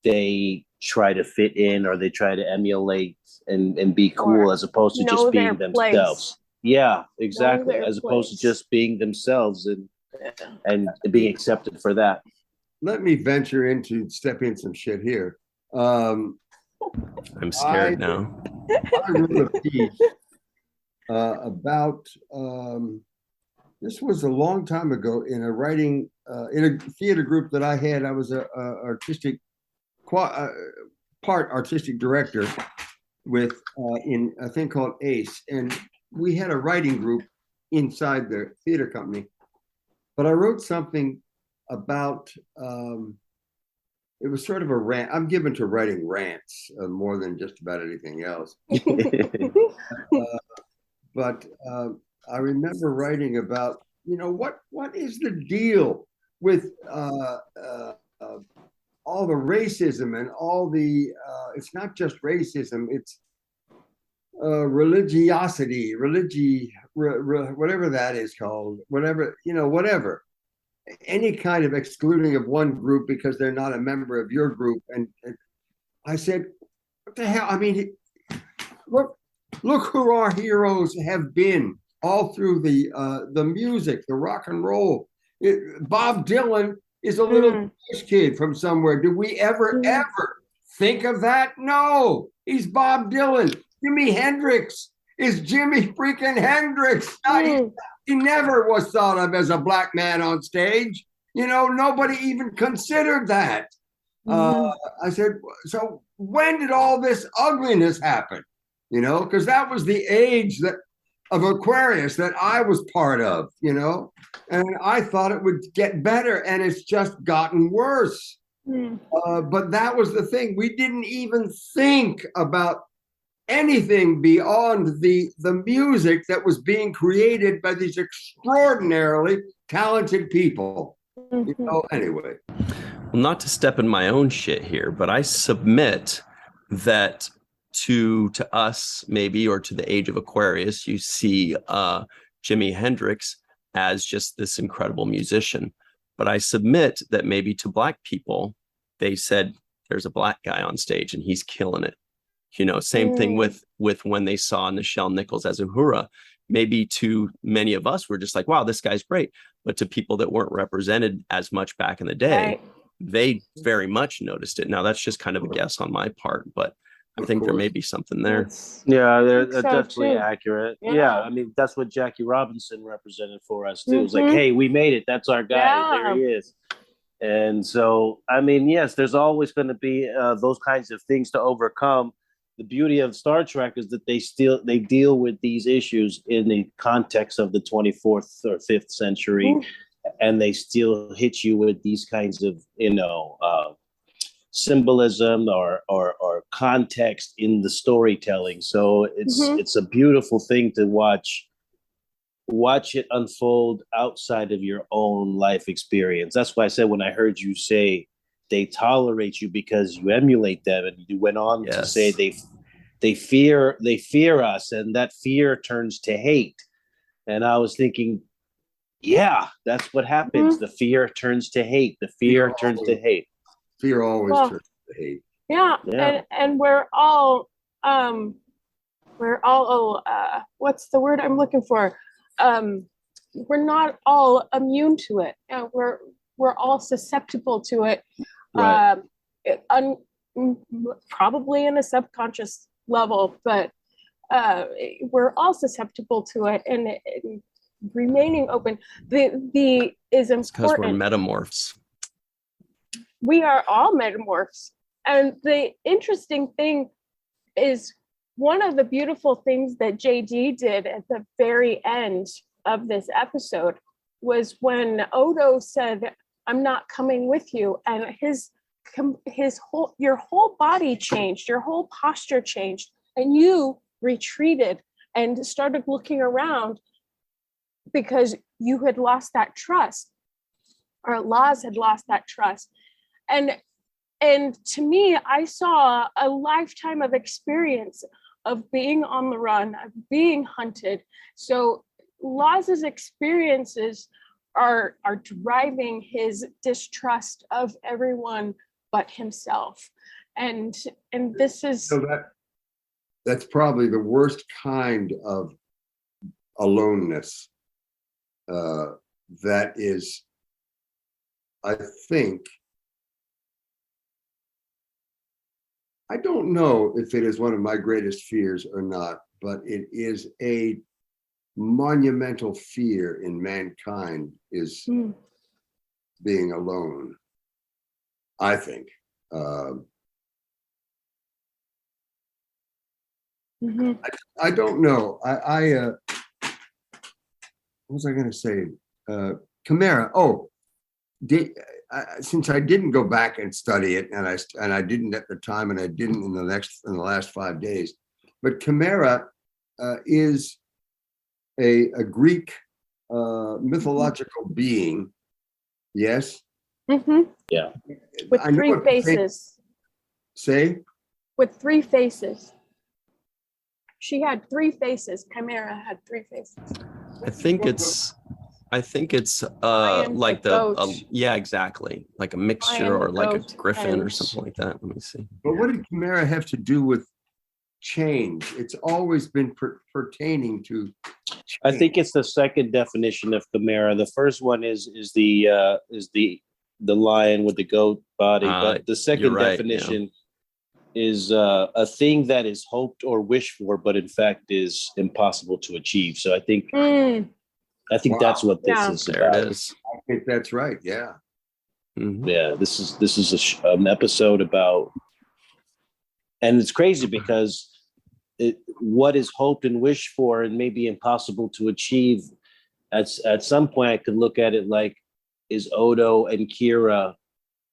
they try to fit in, or they try to emulate and be cool, as opposed to just being themselves. Yeah, exactly. As opposed to just being themselves and being accepted for that. Let me venture into stepping some shit here. I'm scared now. I wrote a piece about this was a long time ago in a writing in a theater group that I had. I was a artistic part artistic director with in a thing called ACE, and we had a writing group inside the theater company. But I wrote something about it was sort of a rant. I'm given to writing rants more than just about anything else. But I remember writing about, what is the deal with all the racism and all the, it's not just racism, it's religiosity, whatever that is called, whatever. Any kind of excluding of one group because they're not a member of your group. And I said, what the hell? I mean, look who our heroes have been all through the music, the rock and roll. Bob Dylan is a little kid from somewhere. Did we ever think of that? No, he's Bob Dylan. Jimi Hendrix is Jimi freaking Hendrix. He never was thought of as a black man on stage. Nobody even considered that. I said, so when did all this ugliness happen? Because that was the age of Aquarius that I was part of, and I thought it would get better, and it's just gotten worse. But that was the thing. We didn't even think about anything beyond the music that was being created by these extraordinarily talented people. Anyway. Well, not to step in my own shit here, but I submit that to us maybe, or to the age of Aquarius, you see Jimi Hendrix as just this incredible musician. But I submit that maybe to Black people, they said there's a Black guy on stage and he's killing it. You know, same thing with when they saw Nichelle Nichols as Uhura. Maybe to many of us, we're just like, wow, this guy's great. But to people that weren't represented as much back in the day, they very much noticed it. Now, that's just kind of a guess on my part, but I think there may be something there. Yeah, they're definitely accurate. Yeah, I mean, that's what Jackie Robinson represented for us, too. It was like, hey, we made it. That's our guy. There he is. And so, I mean, yes, there's always going to be those kinds of things to overcome. The beauty of Star Trek is that they deal with these issues in the context of the 24th or 5th century, and they still hit you with these kinds of, symbolism or context in the storytelling. So it's a beautiful thing to watch it unfold outside of your own life experience. That's why I said when I heard you say they tolerate you because you emulate them, and you went on to say they fear us, and that fear turns to hate. And I was thinking, yeah, that's what happens. The fear turns to hate. The fear turns to hate. Fear always turns to hate. Yeah. And we're all what's the word I'm looking for? We're not all immune to it. We're all susceptible to it. Right. Probably in a subconscious level, but we're all susceptible to it, and remaining open is important. Because we're metamorphs. We are all metamorphs. And the interesting thing is, one of the beautiful things that JD did at the very end of this episode was when Odo said, "I'm not coming with you," and your whole body changed, your whole posture changed, and you retreated and started looking around because you had lost that trust, or Laas had lost that trust. And to me, I saw a lifetime of experience of being on the run, of being hunted. So Laas's experiences are driving his distrust of everyone but himself. And this is... So that's probably the worst kind of aloneness. That is, I think, I don't know if it is one of my greatest fears or not, but it is a monumental fear in mankind, is being alone, I think. I don't know. What was I going to say? Chimera. Since I didn't go back and study it, and I didn't at the time, and I didn't in the last 5 days, but Chimera is a Greek mythological being. Yes. Yeah. With 3 faces. Say. With 3 faces. She had 3 faces. Chimera had 3 faces. I think it's like exactly, like a mixture, or like a griffin or something like that. Let me see. But what did Chimera have to do with change? It's always been pertaining to change. I think it's the second definition of Chimera. The first one is the lion with the goat body, but the second definition is a thing that is hoped or wished for, but in fact is impossible to achieve. So I think that's what this is about. There it is. I think that's right. Yeah. Yeah. This is an episode about, and it's crazy because what is hoped and wished for and maybe impossible to achieve. At some point, I could look at it like, is Odo and Kira,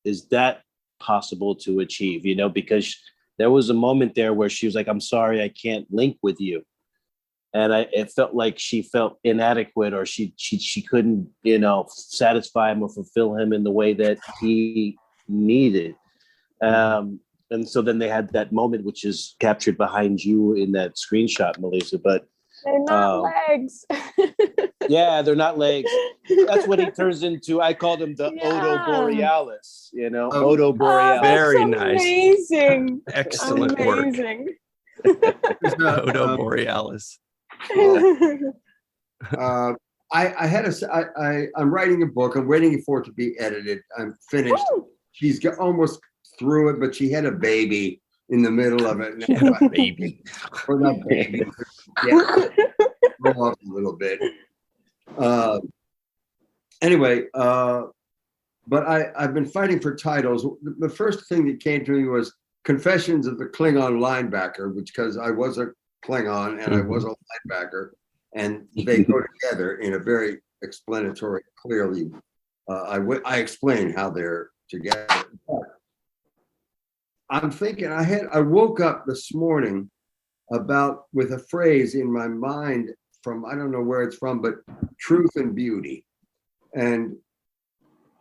is that possible to achieve? Because there was a moment there where she was like, "I'm sorry, I can't link with you," and it felt like she felt inadequate, or she couldn't satisfy him or fulfill him in the way that he needed. And so then they had that moment, which is captured behind you in that screenshot, Malissa. But they're not legs. yeah, they're not legs. That's what he turns into. I called him the Odo Borealis, Odo Borealis. Very nice. Amazing. Excellent Amazing. work. Odo Borealis. I'm writing a book. I'm waiting for it to be edited. I'm finished. She's almost through it, but she had a baby in the middle of it. She had a baby. Or not baby. Yeah, go off a little bit. Anyway, but I've been fighting for titles. The first thing that came to me was Confessions of the Klingon Linebacker, which because I was a Klingon and I was a linebacker, and they go together in a very explanatory, clearly. I explain how they're together. I'm thinking I woke up this morning with a phrase in my mind from, I don't know where it's from, but truth and beauty. And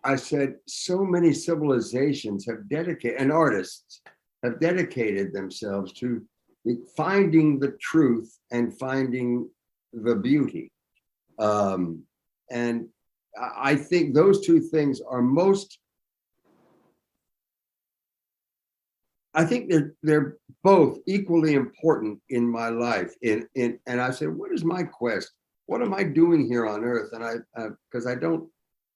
I said, so many civilizations have dedicated, and artists have dedicated themselves to finding the truth and finding the beauty. And I think those two things are I think they're both equally important in my life. And I said, what is my quest? What am I doing here on Earth? And because I don't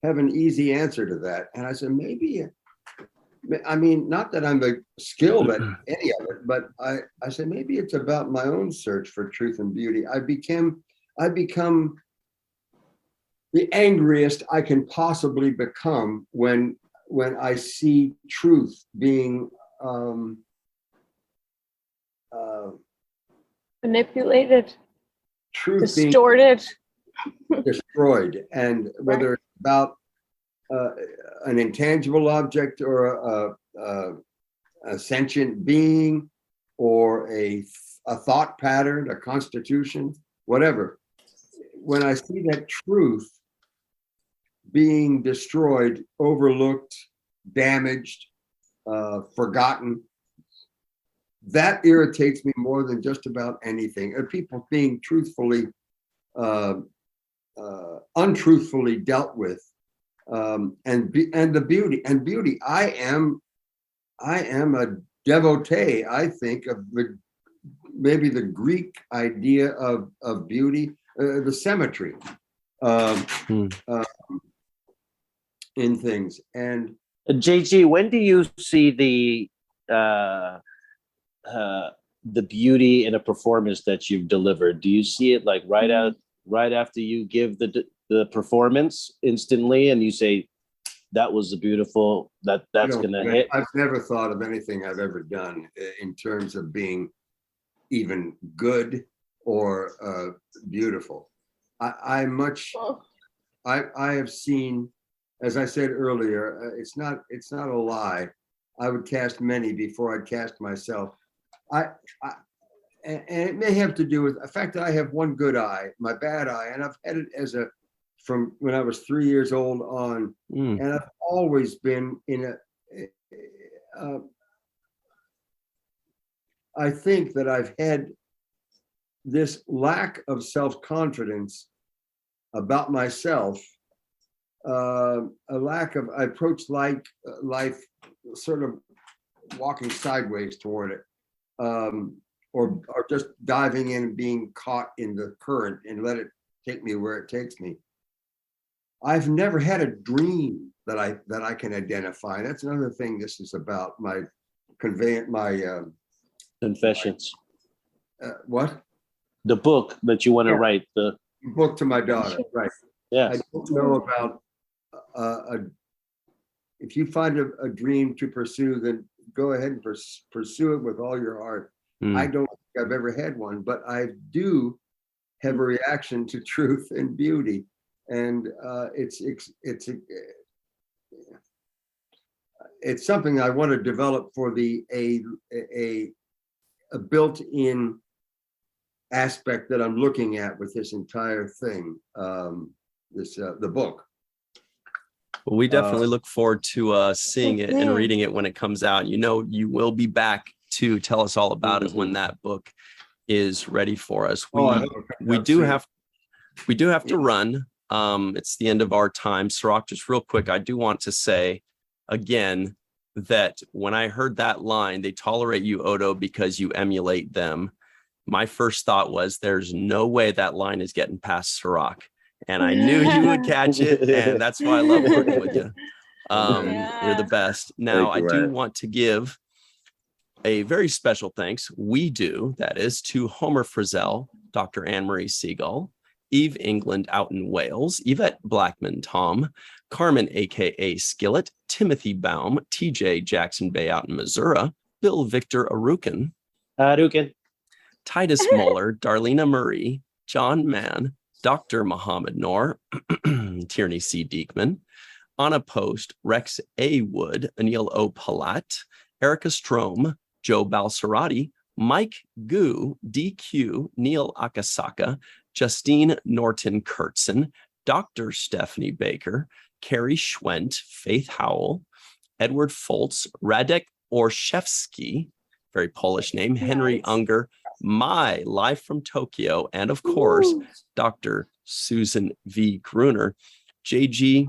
have an easy answer to that. And I said, not that I'm skilled at any of it, but I said, maybe it's about my own search for truth and beauty. I become the angriest I can possibly become when I see truth being manipulated, truth distorted, being destroyed, and whether it's about an intangible object or a sentient being or a thought pattern, a constitution, whatever. When I see that truth being destroyed, overlooked, damaged, forgotten, that irritates me more than just about anything. People being untruthfully dealt with, and the beauty. I am a devotee, I think, of maybe the Greek idea of beauty, the symmetry in things. And JG, when do you see the beauty in a performance that you've delivered? Do you see it like right after you give the performance instantly, and you say that was a beautiful that's gonna hit? I've never thought of anything I've ever done in terms of being even good or beautiful. I have seen, as I said earlier, it's not a lie. I would cast many before I'd cast myself. And it may have to do with the fact that I have one good eye, my bad eye, and I've had it from when I was 3 years old on, and I've always been I think that I've had this lack of self-confidence about myself, I approach life sort of walking sideways toward it, or just diving in and being caught in the current and let it take me where it takes me. I've never had a dream that I can identify. That's another thing this is about, my confessions. What? The book that you want to write. The book to my daughter, right? Yeah. I don't know about if you find a dream to pursue, then go ahead and pursue it with all your heart. I don't think I've ever had one, but I do have a reaction to truth and beauty, and it's something I want to develop for a built-in aspect that I'm looking at with this entire thing, the book. Well, we definitely look forward to seeing it and reading it when it comes out. You will be back to tell us all about it when that book is ready for us. We do have to run. It's the end of our time. Cirroc, just real quick, I do want to say again that when I heard that line, they tolerate you, Odo, because you emulate them. My first thought was, there's no way that line is getting past Cirroc. And I knew you would catch it. And that's why I love working with you. You're the best. Now, I do want to give a very special thanks. That is, to Homer Frizzell, Dr. Marie Segal, Eve England out in Wales, Yvette Blackmon-Tom, Carmen, aka Skillet, Timothy Baum, TJ Jackson-Bey out in Missouri, Bill Victor Arucan, Titus Mohler, Darlena Marie, John Mann, Dr. Mohamed Noor, Tierney C. Diekman, Anna Post, Rex A. Wood, Anil O. Palat, Erika Stroem, Joe Balsarati, Mike Gu, DQ, Neal Akasaka, Justine Norton-Kertson, Dr. Stephanie Baker, Carrie Schwent, Faith Howell, Edward Foltz, Radek Orszewski, very Polish name, Henry Unger, live from Tokyo, and of course, Dr. Susan V. Gruner. JG,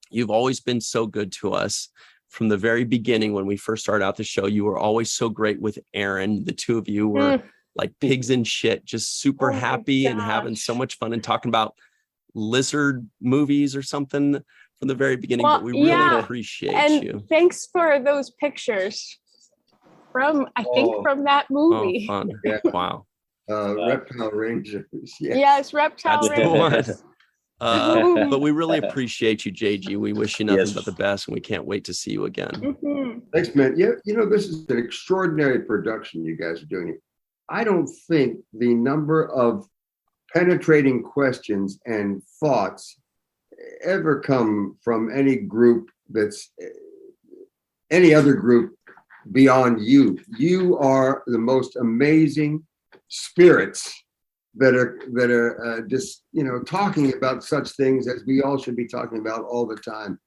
you've always been so good to us. From the very beginning, when we first started out the show, you were always so great with Aaron. The two of you were like pigs in shit, just super happy and having so much fun and talking about lizard movies or something from the very beginning. But we really appreciate you. Thanks for those pictures from that movie. Oh, fun. Wow. Reptile Rangers. Yes, Reptile Rangers. But we really appreciate you, JG. We wish you nothing but the best, and we can't wait to see you again. Thanks, man. This is an extraordinary production you guys are doing. I don't think the number of penetrating questions and thoughts ever come from any group that's any other group beyond you. You are the most amazing spirits that are just talking about such things as we all should be talking about all the time.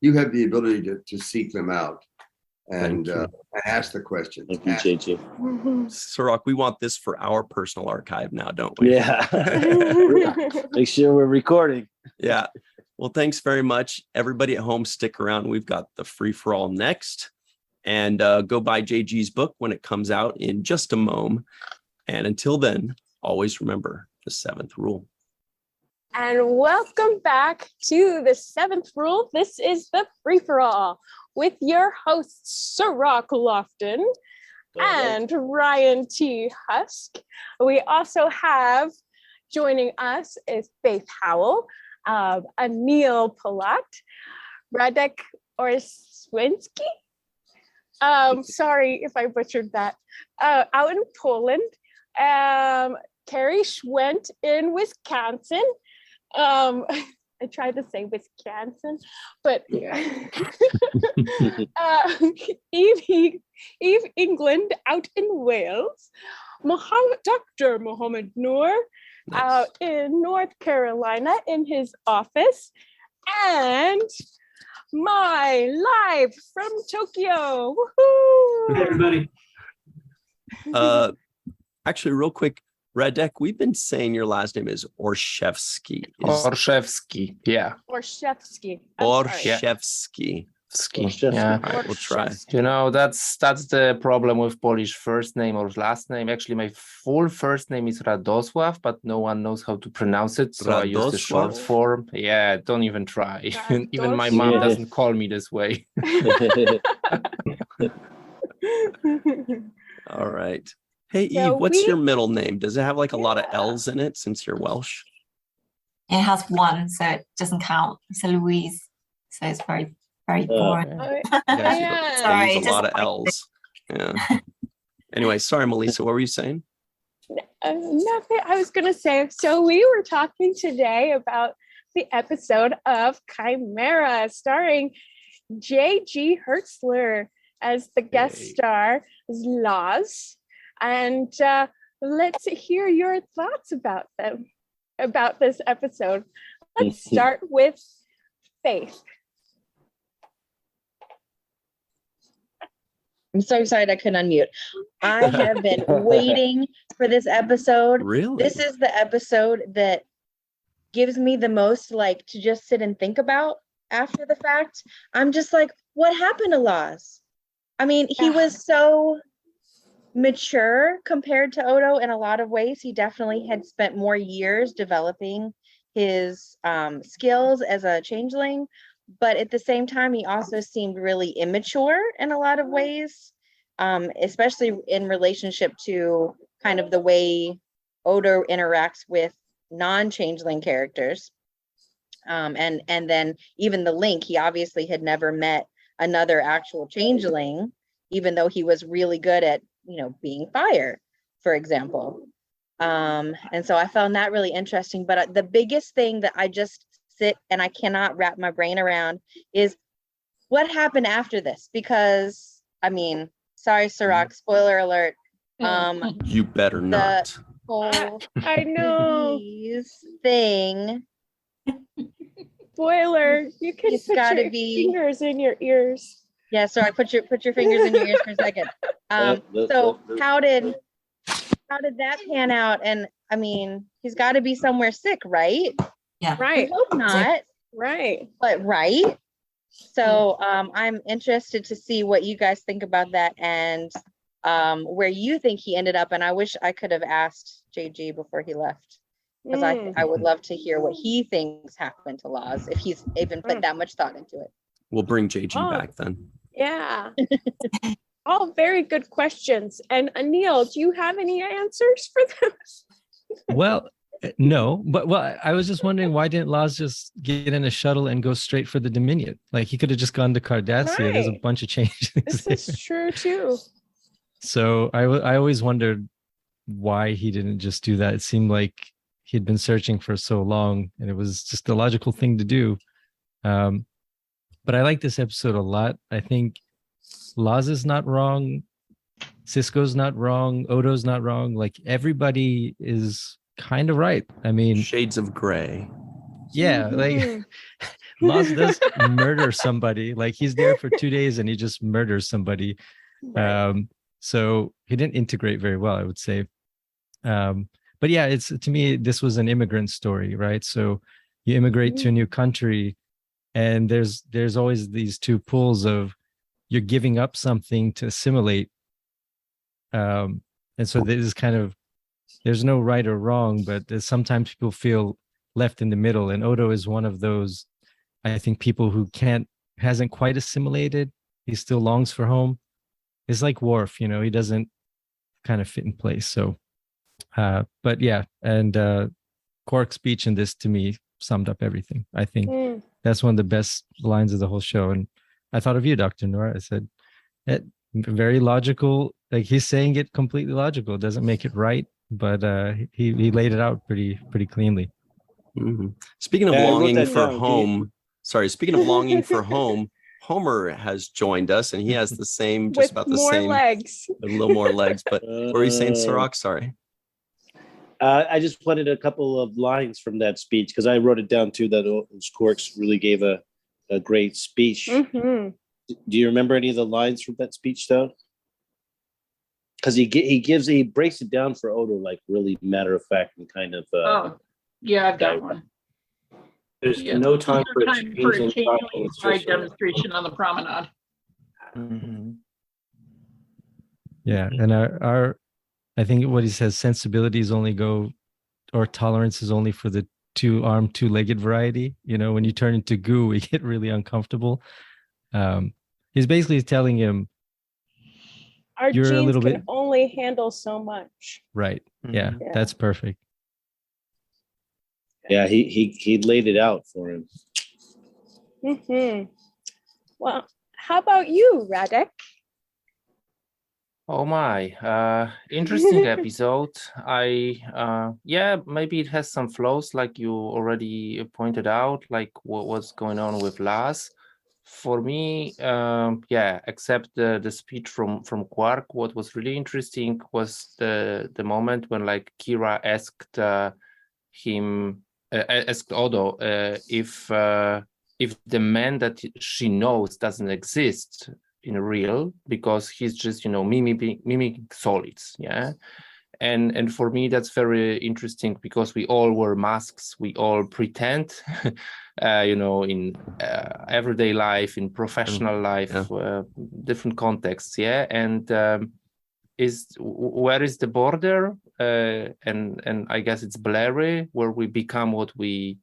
You have the ability to seek them out and ask the questions. Appreciate you. Cirroc, we want this for our personal archive now, don't we? Yeah. Make sure we're recording. Yeah. Well, thanks very much. Everybody at home, stick around. We've got the free-for-all next. And go buy JG's book when it comes out in just a moment. And until then, always remember the seventh rule. And welcome back to the seventh rule. This is the free-for-all with your hosts, Cirroc Lofton and Ryan T. Husk. We also have joining us is Faith Howell, Anil Palat, Radek Orszewski. Sorry if I butchered that. Out in Poland. Carrie Schwent in Wisconsin. I tried to say Wisconsin, but Eve England out in Wales. Dr. Mohamed Noor out in North Carolina in his office. And live from Tokyo. Woohoo! Hey, everybody. Actually, real quick, Radek, we've been saying your last name is Orszewski. Orszewski, yeah. Orszewski. Orszewski. Yeah. All right, we'll try. That's the problem with Polish first name or last name. Actually, my full first name is Radosław, but no one knows how to pronounce it, so I use the short form. Yeah, don't even try. Even my mom doesn't call me this way. All right. Hey, Eve, what's your middle name? Does it have like a lot of L's in it since you're Welsh? It has one, so it doesn't count. It's a Louise, so it's very, very boring. Sorry, a lot of L's. Yeah. Anyway, sorry, Malissa, what were you saying? Nothing. I was going to say, so we were talking today about the episode of Chimera starring J.G. Hertzler as the guest star, Laas. And let's hear your thoughts about this episode. Let's start with Faith. I'm so excited I couldn't unmute. I have been waiting for this episode. Really? This is the episode that gives me the most like to just sit and think about after the fact. I'm just like, what happened to Laas? I mean, he was so mature compared to Odo in a lot of ways. He definitely had spent more years developing his skills as a changeling, but at the same time, he also seemed really immature in a lot of ways, especially in relationship to kind of the way Odo interacts with non-changeling characters. And then even the Link, he obviously had never met another actual changeling, even though he was really good at, being fire, for example. And so I found that really interesting. But the biggest thing that I just sit and I cannot wrap my brain around is what happened after this? Because, I mean, sorry, Cirroc, spoiler alert. You better not. Whole I know. thing. Spoiler. You can It's put gotta your be- fingers in your ears. Yeah, sorry, put your fingers in your ears for a second. So how did that pan out? And I mean, he's got to be somewhere sick, right? Yeah. Right. I hope not, Right. but right. So I'm interested to see what you guys think about that and where you think he ended up. And I wish I could have asked JG before he left, because I would love to hear what he thinks happened to Laas, if he's even put that much thought into it. We'll bring JG back then. Yeah. All very good questions. And Anil, do you have any answers for them? Well, no, but I was just wondering, why didn't Laas just get in a shuttle and go straight for the Dominion? Like, he could have just gone to Cardassia. Right. There's a bunch of changes. This is true too. So I always wondered why he didn't just do that. It seemed like he'd been searching for so long, and it was just the logical thing to do. But I like this episode a lot. I think Laas is not wrong. Sisko's not wrong. Odo's not wrong. Like, everybody is kind of right. I mean, Shades of gray. yeah, like Laas does murder somebody. Like, he's there for 2 days and he just murders somebody. So he didn't integrate very well, I would say. But yeah, it's, to me, this was an immigrant story, right? So you immigrate to a new country, and there's always these two pulls of you're giving up something to assimilate. And so this is kind of, there's no right or wrong, but sometimes people feel left in the middle. And Odo is one of those, I think, people who hasn't quite assimilated. He still longs for home. It's like Worf, he doesn't kind of fit in place. So, but yeah, and Quark's speech in this, to me, summed up everything. I think that's one of the best lines of the whole show. And I thought of you, Dr. Noor. I said, very logical. Like, he's saying it completely logical. It doesn't make it right, but he laid it out pretty cleanly. Mm-hmm. Speaking of longing for home, speaking of longing for home, Homer has joined us, and he has the same, just about the same legs, a little more legs. But what were you saying, Cirroc? Sorry. I just wanted a couple of lines from that speech, because I wrote it down too, that Skorks really gave a great speech. Mm-hmm. Do you remember any of the lines from that speech, though? Because he breaks it down for Odo, like, really matter of fact and kind of. Yeah, I've got one. There's no time for a changeling demonstration on the promenade. Mm-hmm. Yeah, and our I think what he says, sensibilities only go, or tolerance is only for the two-armed, two-legged variety. When you turn into goo, we get really uncomfortable. He's basically telling him, our you're genes a little can bit only handle so much. Right. Yeah, that's perfect. Yeah, he laid it out for him. Mm-hmm. Well, how about you, Radek? Oh my, interesting episode. Maybe it has some flaws, like you already pointed out, like what was going on with Laas. For me, except the speech from Quark, what was really interesting was the moment when, like, Kira asked asked Odo if the man that she knows doesn't exist, real, because he's just mimicking solids. Yeah. And for me, that's very interesting, because we all wear masks, we all pretend, in everyday life, in professional life, different contexts, and where is the border? And I guess it's blurry, where we become what we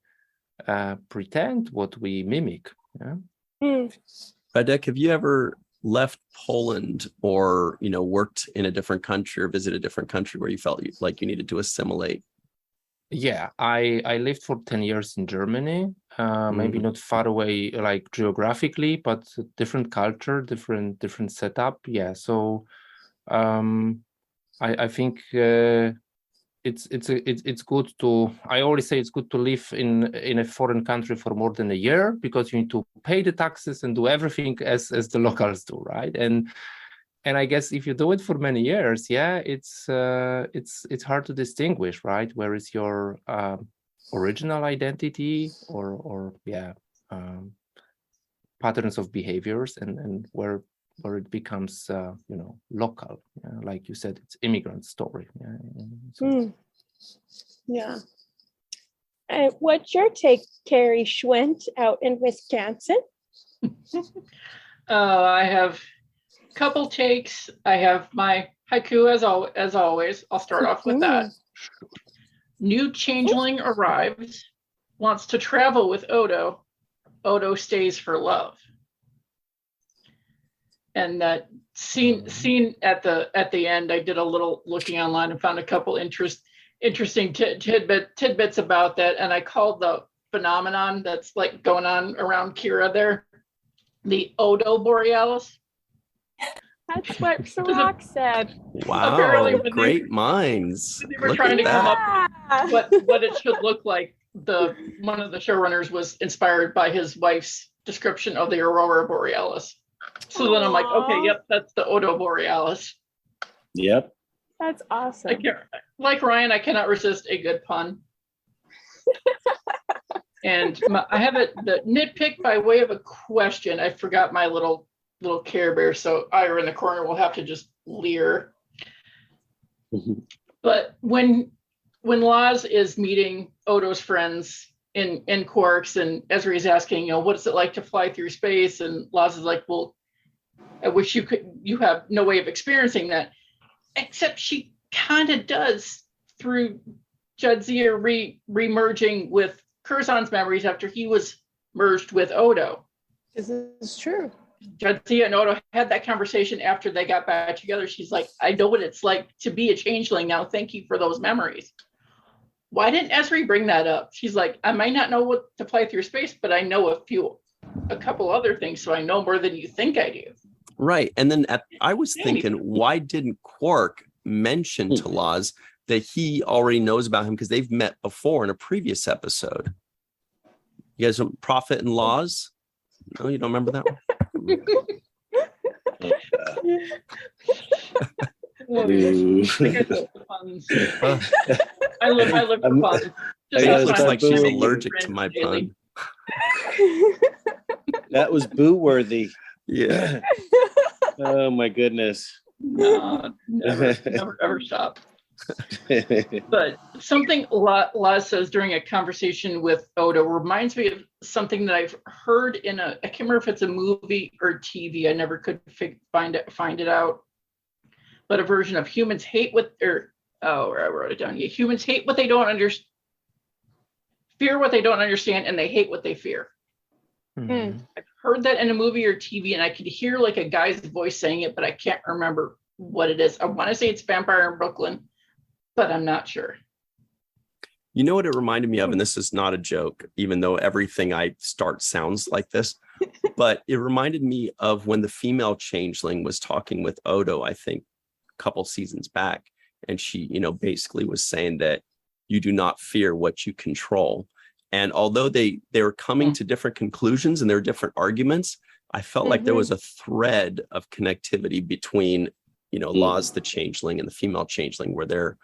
pretend, what we mimic. Yeah. Radek, have you ever left Poland or worked in a different country or visited a different country where you felt like you needed to assimilate? Yeah, I lived for 10 years in Germany, maybe not far away like geographically, but different culture, different setup. Yeah, so I think it's good to, I always say it's good to live in a foreign country for more than a year, because you need to pay the taxes and do everything as the locals do, right? And I guess if you do it for many years, it's hard to distinguish, right? Where is your original identity or patterns of behaviors, and where it becomes local. Like you said, it's immigrant story. What's your take, Carrie Schwent, out in Wisconsin? I have a couple takes. I have my haiku as always. I'll start off with that. New changeling arrives, wants to travel with Odo. Odo stays for love. And that scene at the end, I did a little looking online and found a couple interesting tidbits about that. And I called the phenomenon that's like going on around Kira there the Odo Borealis. That's what Cirroc said. Wow, Apparently great minds. They were Look trying at to come that. up what it should look like. One of the showrunners was inspired by his wife's description of the Aurora Borealis. So then I'm like, okay, yep, that's the Odo Borealis. Yep. That's awesome. Like Ryan, I cannot resist a good pun. And I have the nitpick by way of a question. I forgot my little Care Bear, so Ira in the corner will have to just leer. But when Laas is meeting Odo's friends in Quarks, and Ezri's asking, what is it like to fly through space? And Laas is like, well, I wish you have no way of experiencing that. Except she kind of does through Jadzia re-merging with Curzon's memories after he was merged with Odo. This is true. Jadzia and Odo had that conversation after they got back together. She's like, I know what it's like to be a changeling now. Thank you for those memories. Why didn't Ezri bring that up? She's like, I might not know what to fly through space, but I know a couple other things, so I know more than you think I do. Right. And then I was thinking, why didn't Quark mention to Laas that he already knows about him, because they've met before in a previous episode? You guys, Prophet and Laas? No, you don't remember that one? I live for fun. It's like she's allergic to my pun. That was boo worthy. Yeah. Oh my goodness. No, never ever stop. But something Laas says during a conversation with Odo reminds me of something that I've heard I can't remember if it's a movie or TV. I never could find it out. But a version of humans hate I wrote it down. Yeah, humans hate what they don't understand, fear what they don't understand, and they hate what they fear. Mm-hmm. I've heard that in a movie or TV, and I could hear like a guy's voice saying it, but I can't remember what it is. I want to say it's Vampire in Brooklyn, but I'm not sure. You know what it reminded me of, and this is not a joke, even though everything I start sounds like this, but it reminded me of when the female changeling was talking with Odo, I think a couple seasons back, and she, basically was saying that you do not fear what you control. And although they were coming to different conclusions and there were different arguments, I felt like there was a thread of connectivity between, Laas the changeling and the female changeling, where they're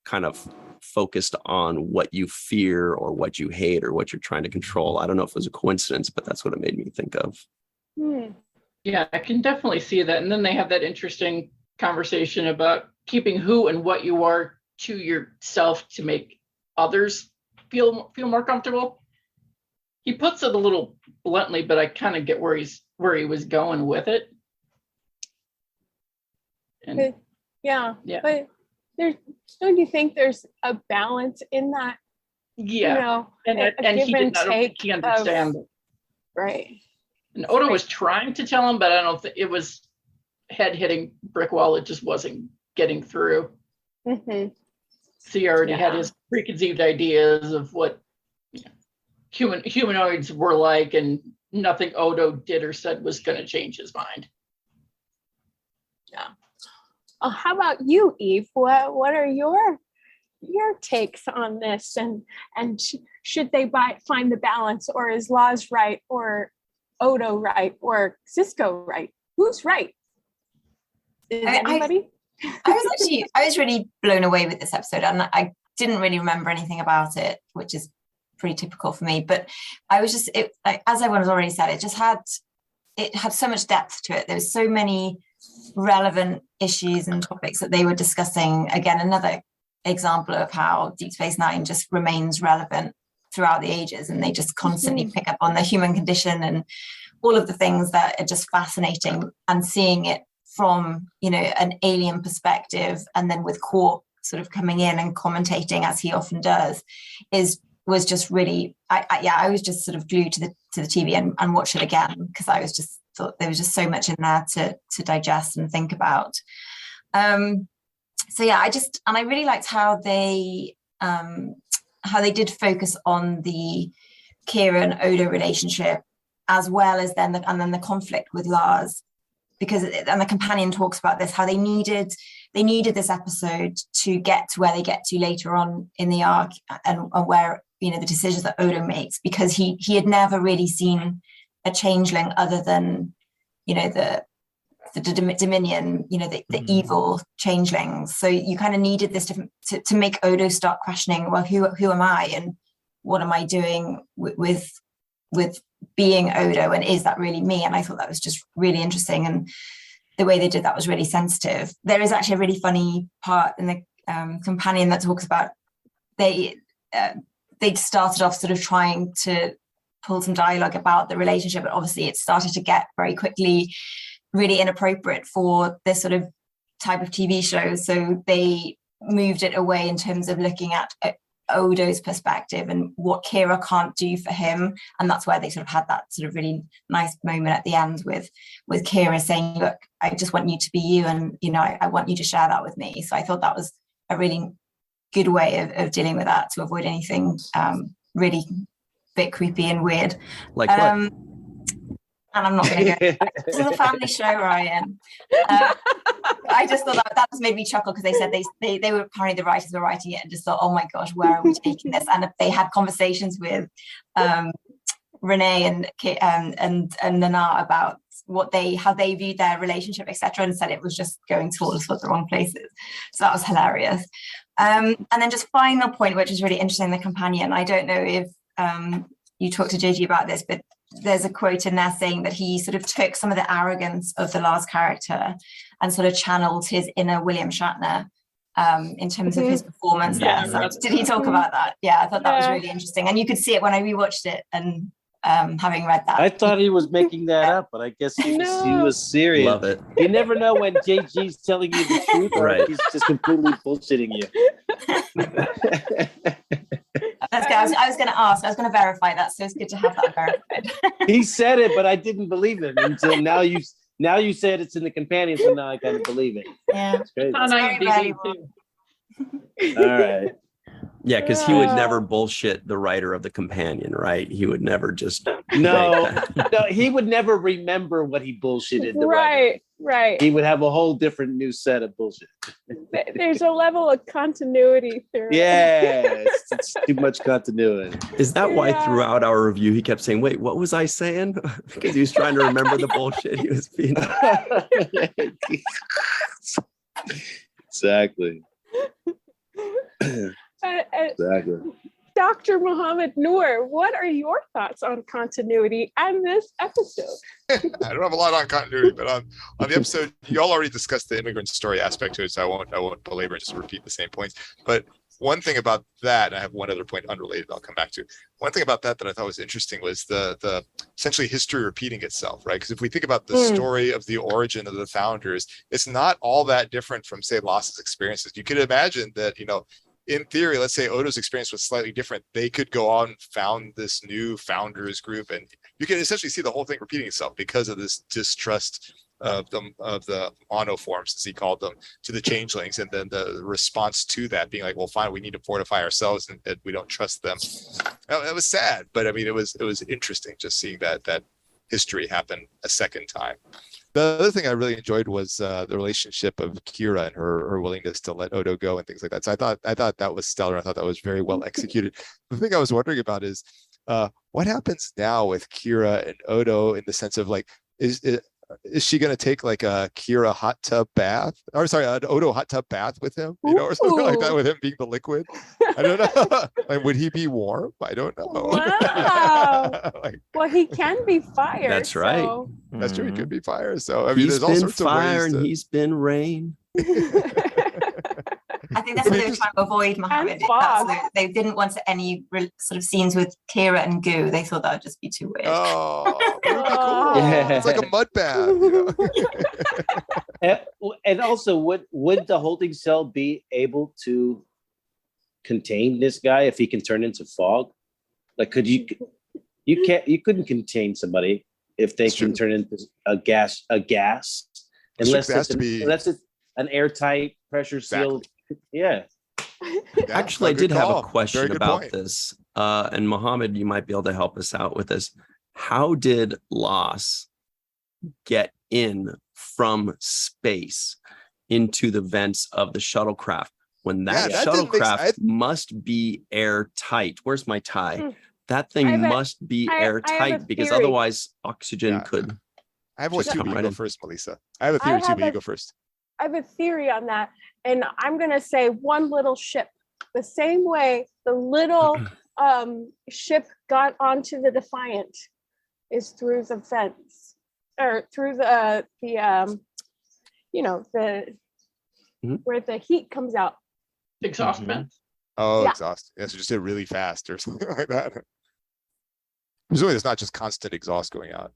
kind of focused on what you fear or what you hate or what you're trying to control. I don't know if it was a coincidence, but that's what it made me think of. Yeah, I can definitely see that. And then they have that interesting conversation about keeping who and what you are to yourself to make others feel more comfortable. He puts it a little bluntly, but I kind of get where he was going with it. And yeah. Yeah. But don't you think there's a balance in that? yeah, You know, and a he give did and not think take he of- understand it. Right. And Odo was trying to tell him, but I don't think it was head hitting brick wall. It just wasn't getting through. Hmm. So he already had Yeah. his preconceived ideas of what humanoids were like, and nothing Odo did or said was going to change his mind. How about you, Eve? What are your takes on this? And should they find the balance, or is Laas right, or Odo right, or Sisko right? Who's right? Is anybody? I was really blown away with this episode, and I didn't really remember anything about it, which is pretty typical for me. But I was just, as everyone has already said, it had so much depth to it. There was so many relevant issues and topics that they were discussing. Again, another example of how Deep Space Nine just remains relevant throughout the ages, and they just constantly pick up on the human condition and all of the things that are just fascinating, and seeing it from, an alien perspective, and then with Quark sort of coming in and commentating as he often does, was just really, I was just sort of glued to the TV and watched it again, because I was just thought there was just so much in there to digest and think about. So yeah, I really liked how they did focus on the Kira and Odo relationship, as well as then the conflict with Laas, because, and the companion talks about this, how they needed this episode to get to where they get to later on in the arc, and where, the decisions that Odo makes, because he had never really seen a changeling other than, the Dominion, the evil changelings. So you kind of needed this to make Odo start questioning, well, who am I, and what am I doing with being Odo, and is that really me? And I thought that was just really interesting, and the way they did that was really sensitive. There is actually a really funny part in the companion that talks about they started off sort of trying to pull some dialogue about the relationship, but obviously it started to get very quickly really inappropriate for this sort of type of TV show. So they moved it away in terms of looking at Odo's perspective and what Kira can't do for him. And that's where they sort of had that sort of really nice moment at the end with Kira saying, look, I just want you to be you, and I want you to share that with me. So I thought that was a really good way of dealing with that, to avoid anything really bit creepy and weird. Like what? And I'm not going to go. This is a family show, Ryan. I just thought that just made me chuckle, because they said they were, apparently the writers were writing it and just thought, oh my gosh, where are we taking this? And they had conversations with Renee and Nana about how they viewed their relationship, etc., and said it was just going to all sorts of wrong places. So that was hilarious. And then just final point, which is really interesting, the companion. I don't know if you talked to JG about this, but there's a quote in there saying that he sort of took some of the arrogance of the Last character and sort of channeled his inner William Shatner in terms of his performance there. So did he talk about that? Yeah, I thought that was really interesting. And you could see it when I rewatched it, and having read that. I thought he was making that up, but I guess he was serious. Love it. You never know when JG's telling you the truth, or Right. he's just completely bullshitting you. I was going to ask. I was going to verify that, so it's good to have that verified. He said it, but I didn't believe him until now. You said it's in the companion, so now I kind of believe it. Yeah, It's crazy. On very IMDb valuable. too. All right. Yeah, because he would never bullshit the writer of the companion, right? He would never just No, break that. no, he would never remember what he bullshitted. The writer. Right. He would have a whole different new set of bullshit. There's a level of continuity through. Yes, it's too much continuity. Is that why Yeah. throughout our review he kept saying, wait, what was I saying? Because he was trying to remember the bullshit he was being. Exactly. And Exactly. Dr. Mohamed Noor, what are your thoughts on continuity and this episode? I don't have a lot on continuity, but on the episode, you all already discussed the immigrant story aspect to it, so I won't belabor and just repeat the same points. But one thing about that, and I have one other point unrelated I'll come back to. One thing about that I thought was interesting was the essentially history repeating itself, right? Because if we think about the story of the origin of the founders, it's not all that different from, say, Laas's experiences. You could imagine that, in theory, let's say Odo's experience was slightly different. They could go on and found this new founders group, and you can essentially see the whole thing repeating itself because of this distrust of the monoforms, as he called them, to the changelings, and then the response to that being like, well, fine, we need to fortify ourselves, and we don't trust them. It was sad, but I mean, it was interesting just seeing that history happen a second time. The other thing I really enjoyed was the relationship of Kira and her willingness to let Odo go and things like that. So I thought that was stellar. I thought that was very well executed. The thing I was wondering about is what happens now with Kira and Odo, in the sense of like, is she going to take like a Kira hot tub bath, or sorry, an Odo hot tub bath with him, or something like that, with him being the liquid? I don't know. Like, would he be warm? I don't know. Wow. Well, he can be fire. That's right. So. That's true. He could be fire. So I mean, He's there's all been sorts fire of ways and he's been rain. I think that's what they were trying to avoid, Mohammed. They didn't want any sort of scenes with Kira and Goo. They thought that would just be too weird. Oh, that would be cool. Yeah. It's like a mud bath. And also, would the holding cell be able to contain this guy if he can turn into fog? Like, could you couldn't contain somebody if they can turn into a gas, unless it's an airtight, pressure sealed. Yeah. Actually, I did have a question about this. And Mohamed, you might be able to help us out with this. How did Laas get in from space into the vents of the shuttlecraft when that shuttlecraft must be airtight? Where's my tie? That thing must be airtight, because otherwise oxygen could. I have one too, but you go first, Malissa. I have a theory too, but you go first. I have a theory on that, and I'm going to say one little ship. The same way the little ship got onto the Defiant is through the vents, or through the where the heat comes out. Exhaust vents. Oh, exhaust. Yeah, so just did really fast or something like that. Presumably, it's not just constant exhaust going out.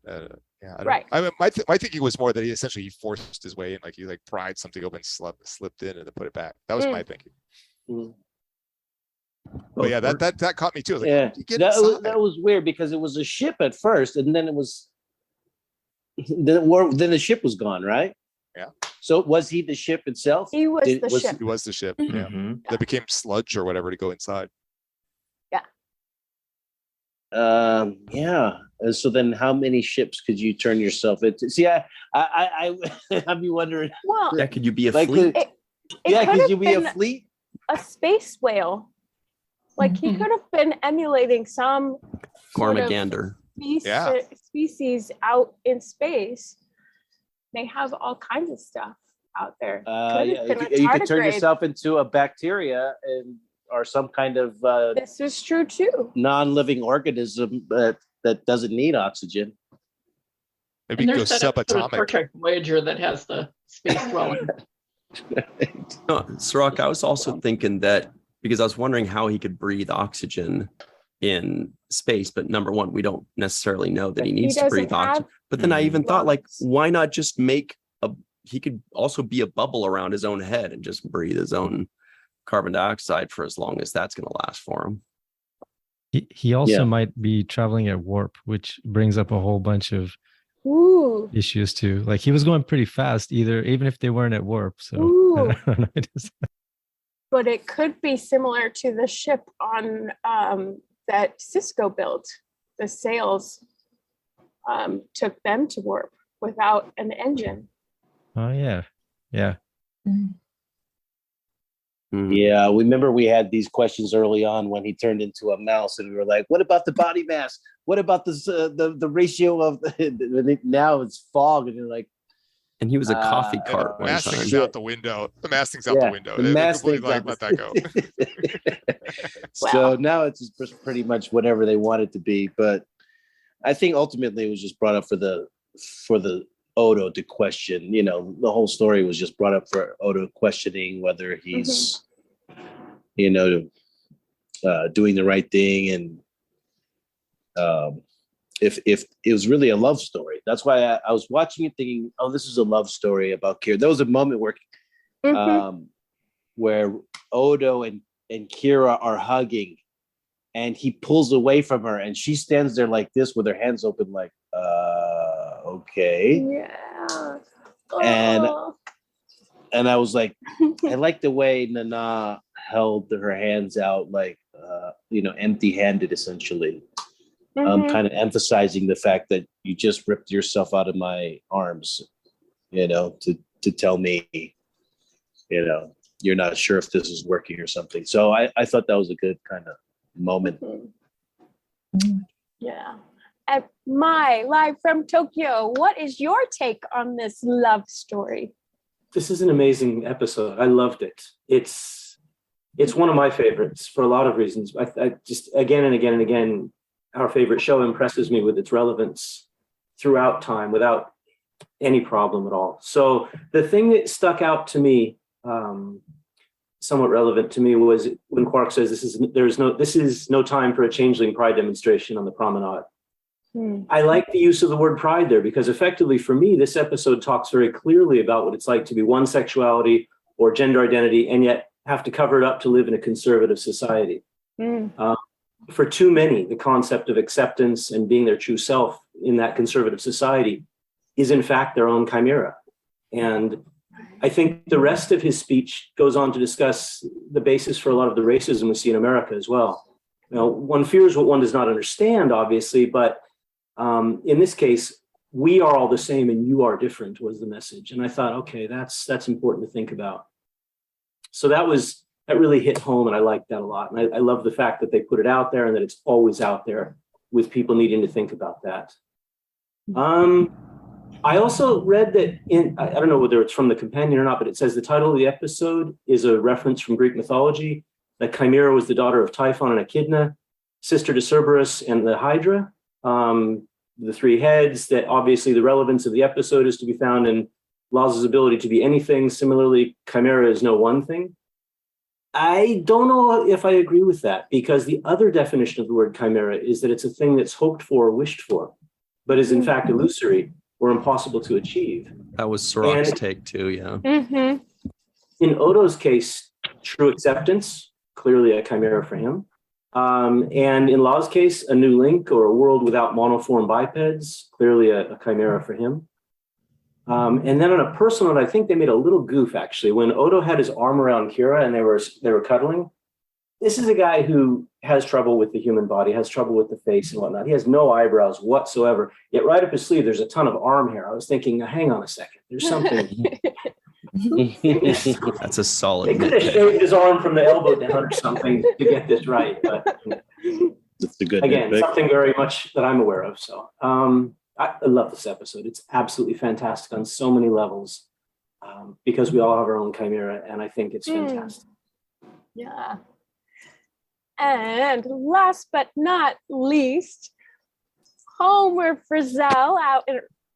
Right. I mean, my thinking was more that he forced his way in, like he pried something open, slipped in, and then put it back. That was my thinking. But yeah, that caught me too. I was like, that was weird, because it was a ship at first, and then it was then the ship was gone, right? Yeah. So was he the ship itself? He was the ship. He was the ship. Yeah. That became sludge or whatever to go inside. Yeah. So then, how many ships could you turn yourself into? See, I I'd be wondering. Well, could you be a fleet? Could you be a fleet? A space whale. Like he could have been emulating some Gormagander species out in space. They have all kinds of stuff out there. You could turn yourself into a bacteria or some kind of this is true too. Non-living organism that doesn't need oxygen. Maybe go subatomic. Star Trek Voyager that has the space dwelling. No, Cirroc, I was also thinking that, because I was wondering how he could breathe oxygen in space, but number one, we don't necessarily know that he needs to breathe oxygen. But then I even thought, like, why not just he could also be a bubble around his own head and just breathe his own carbon dioxide for as long as that's going to last for him. He also might be traveling at warp, which brings up a whole bunch of issues too. Like, he was going pretty fast, even if they weren't at warp. So I don't know. But it could be similar to the ship on that Sisko built. The sails took them to warp without an engine. Oh yeah. Yeah, we remember we had these questions early on when he turned into a mouse, and we were like, "What about the body mass? What about this the ratio of?" Now it's fog, and you're like, And he was a coffee Uh, cart The one mass thing's time. out the window. The mass thing's out Yeah, the window. the They mass completely thing's let out that go. So now it's just pretty much whatever they want it to be. But I think ultimately it was just brought up for the Odo to question. You know, the whole story was just brought up for Odo questioning whether he's, you know, doing the right thing, and if it was really a love story. That's why I was watching it thinking, oh, this is a love story about Kira. There was a moment where Odo and Kira are hugging, and he pulls away from her, and she stands there like this with her hands open, like, okay. Yeah. And I was like, I like the way Nana held her hands out, like, you know, empty-handed, essentially. Kind of emphasizing the fact that you just ripped yourself out of my arms, you know, to tell me, you know, you're not sure if this is working or something. So I thought that was a good kind of moment. Yeah. And live from Tokyo, what is your take on this love story? This is an amazing episode. I loved it. It's one of my favorites for a lot of reasons. I just again and again and again, our favorite show impresses me with its relevance throughout time without any problem at all. So the thing that stuck out to me, somewhat relevant to me, was when Quark says this is no time for a changeling pride demonstration on the promenade. I like the use of the word pride there, because effectively for me, this episode talks very clearly about what it's like to be one sexuality or gender identity and yet have to cover it up to live in a conservative society. For too many, the concept of acceptance and being their true self in that conservative society is in fact their own chimera. And I think the rest of his speech goes on to discuss the basis for a lot of the racism we see in America as well. You know, one fears what one does not understand, obviously, but in this case, we are all the same and you are different was the message. And I thought, okay, that's important to think about. So that really hit home, and I liked that a lot. And I love the fact that they put it out there and that it's always out there with people needing to think about that. I also read that I don't know whether it's from the companion or not, but it says the title of the episode is a reference from Greek mythology, that Chimera was the daughter of Typhon and Echidna, sister to Cerberus and the Hydra, the three heads, that obviously the relevance of the episode is to be found in Laas's ability to be anything. Similarly, Chimera is no one thing. I don't know if I agree with that, because the other definition of the word chimera is that it's a thing that's hoped for or wished for, but is in fact illusory or impossible to achieve. That was Cirroc's take too, yeah. Mm-hmm. In Odo's case, true acceptance, clearly a chimera for him. And in Laas's case, a new link or a world without monoform bipeds, clearly a chimera for him. And then on a personal note, I think they made a little goof actually. When Odo had his arm around Kira and they were cuddling, this is a guy who has trouble with the human body, has trouble with the face and whatnot. He has no eyebrows whatsoever. Yet right up his sleeve, there's a ton of arm hair. I was thinking, now, hang on a second. There's something. That's a solid. They could have shaved his arm from the elbow down or something to get this right. But That's a good again, nitpick. something very much that I'm aware of. So I love this episode. It's absolutely fantastic on so many levels, because we all have our own chimera, and I think it's fantastic. Yeah. And last but not least, Homer Frizzell out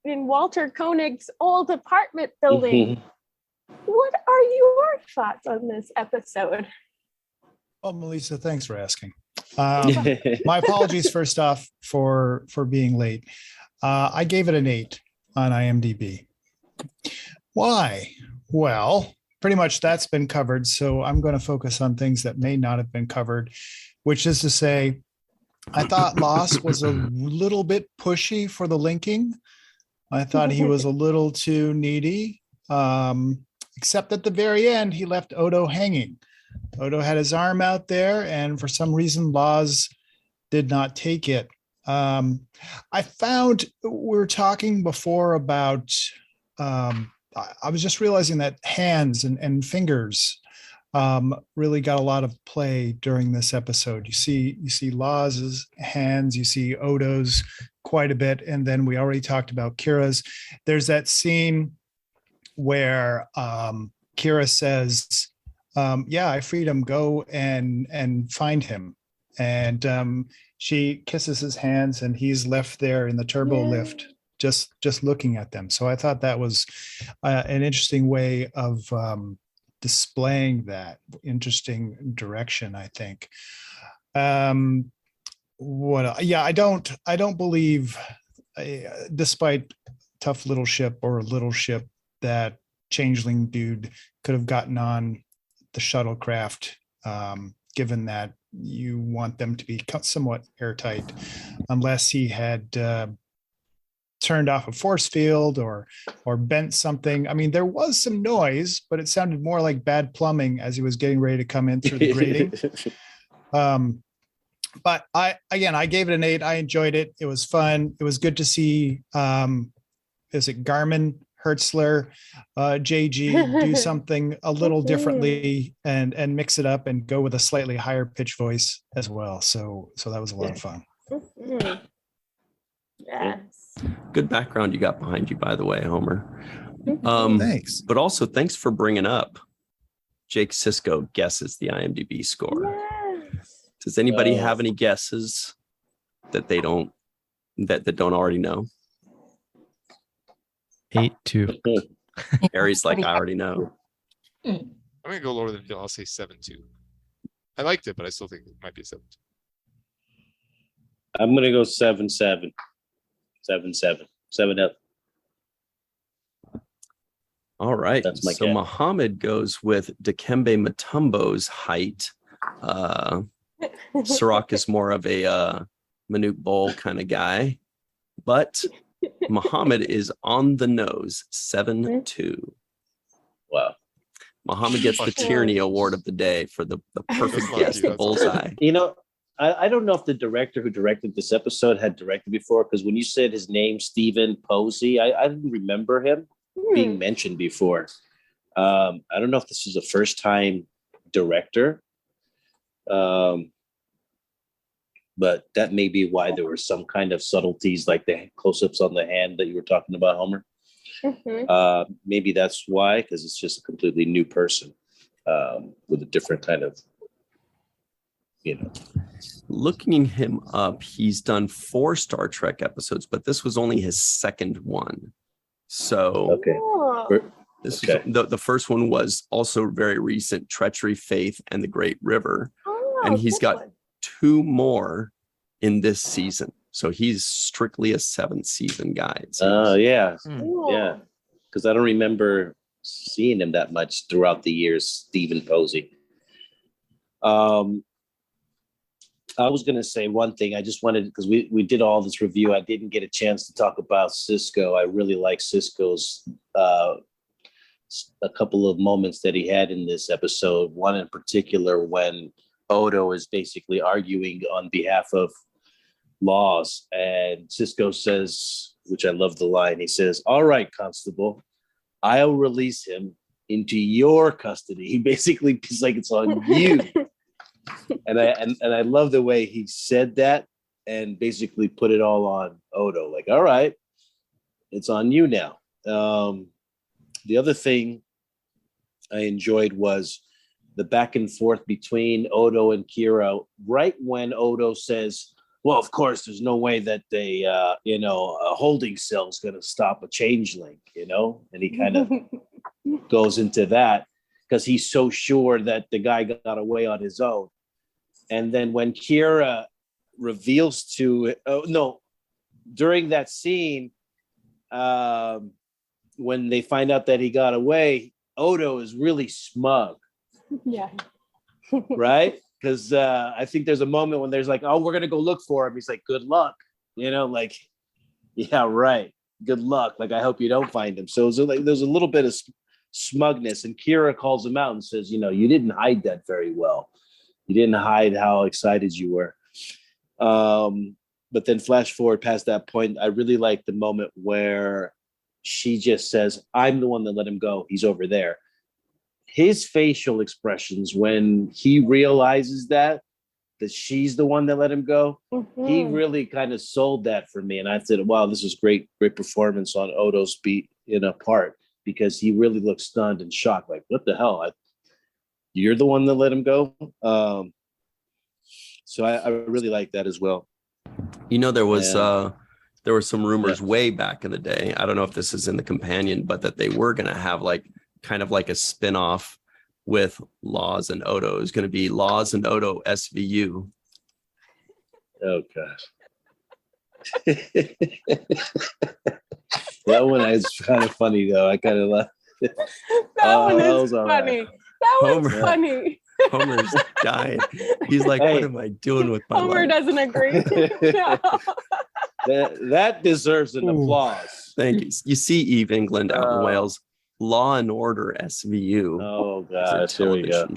in Walter Koenig's old apartment building. What are your thoughts on this episode? Well, Malissa, thanks for asking. My apologies first off for being late. I gave it an 8 on IMDb. Why? Well, pretty much that's been covered. So I'm going to focus on things that may not have been covered, which is to say, I thought Laas was a little bit pushy for the linking. I thought he was a little too needy, except at the very end, he left Odo hanging. Odo had his arm out there, and for some reason, Laas did not take it. I found we were talking before about, I was just realizing that hands and fingers really got a lot of play during this episode. You see Laas's hands, you see Odo's quite a bit, and then we already talked about Kira's. There's that scene where Kira says, yeah, I freed him, go and find him. And she kisses his hands and he's left there in the turbo lift, just looking at them. So I thought that was an interesting way of displaying that interesting direction, I think. I don't believe, despite tough little ship or little ship, that changeling dude could have gotten on the shuttlecraft, given that you want them to be somewhat airtight, unless he had turned off a force field or bent something. I mean, there was some noise, but it sounded more like bad plumbing as he was getting ready to come in through the grating. But I gave it an 8. I enjoyed it. It was fun. It was good to see, is it Carmen, Hertzler, JG do something a little differently and mix it up and go with a slightly higher pitch voice as well. So that was a lot of fun. Yes. Good background you got behind you, by the way, Homer. Thanks. But also thanks for bringing up Jake Sisko guesses the IMDb score. Yes. Does anybody have any guesses that they don't already know? 8-2. Harry's like, I already know. I'm gonna go lower than Phil. I'll say 7-2. I liked it, but I still think it might be a 7-2. I'm gonna go 7-7. 7-7. 7-up. All right. That's my so guess. Mohamed goes with Dikembe Mutombo's height. Cirroc is more of a Manute Bowl kind of guy, but Mohamed is on the nose, 7-2. Wow. Mohamed gets the Tierney Award of the day for the perfect That's guess, lucky, the that's bullseye. You know, I don't know if the director who directed this episode had directed before, because when you said his name, Stephen Posey, I didn't remember him being mentioned before. I don't know if this is a first-time director, but that may be why there were some kind of subtleties, like the close-ups on the hand that you were talking about, Homer. Maybe that's why, because it's just a completely new person with a different kind of, Looking him up, he's done 4 Star Trek episodes, but this was only his second one. So this was, the first one was also very recent, Treachery, Faith, and the Great River. And he's got 2 more in this season. So he's strictly a 7th season guy. Yeah. Yeah. Because I don't remember seeing him that much throughout the years, Stephen Posey. I was going to say one thing. I just wanted, because we did all this review, I didn't get a chance to talk about Sisko. I really like Sisko's a couple of moments that he had in this episode. One in particular, when Odo is basically arguing on behalf of Laas, and Sisko says, which I love the line, he says, "All right, Constable, I'll release him into your custody." He basically is like, it's on you. And I love the way he said that and basically put it all on Odo. Like, all right, it's on you now. The other thing I enjoyed was the back and forth between Odo and Kira. Right when Odo says, well, of course, there's no way that a holding cell is going to stop a changeling, and he kind of goes into that because he's so sure that the guy got away on his own. And then when Kira reveals during that scene, when they find out that he got away, Odo is really smug. Yeah. Right? Because I think there's a moment when there's like, oh, we're going to go look for him. He's like, good luck. Like, yeah, right. Good luck. Like, I hope you don't find him. So there's a little bit of smugness. And Kira calls him out and says, you didn't hide that very well. You didn't hide how excited you were. But then flash forward past that point, I really like the moment where she just says, I'm the one that let him go. He's over there. His facial expressions when he realizes that she's the one that let him go, he really kind of sold that for me. And I said, wow, this is great performance on Odo's part. because he really looked stunned and shocked. Like, what the hell? You're the one that let him go. So I really like that as well. You know, there were some rumors way back in the day. I don't know if this is in the companion, but that they were going to have like kind of like a spin-off with Laas and Odo. It was going to be Laas and Odo SVU. Oh gosh. That one is kind of funny though. I kind of laughed. That one is funny. Right. That one's funny. Homer's dying. He's like, what am I doing with my Homer life? doesn't agree. No. That deserves an applause. Thank you. You see Eve England out in Wales. Law and Order SVU. Oh gosh, here we go.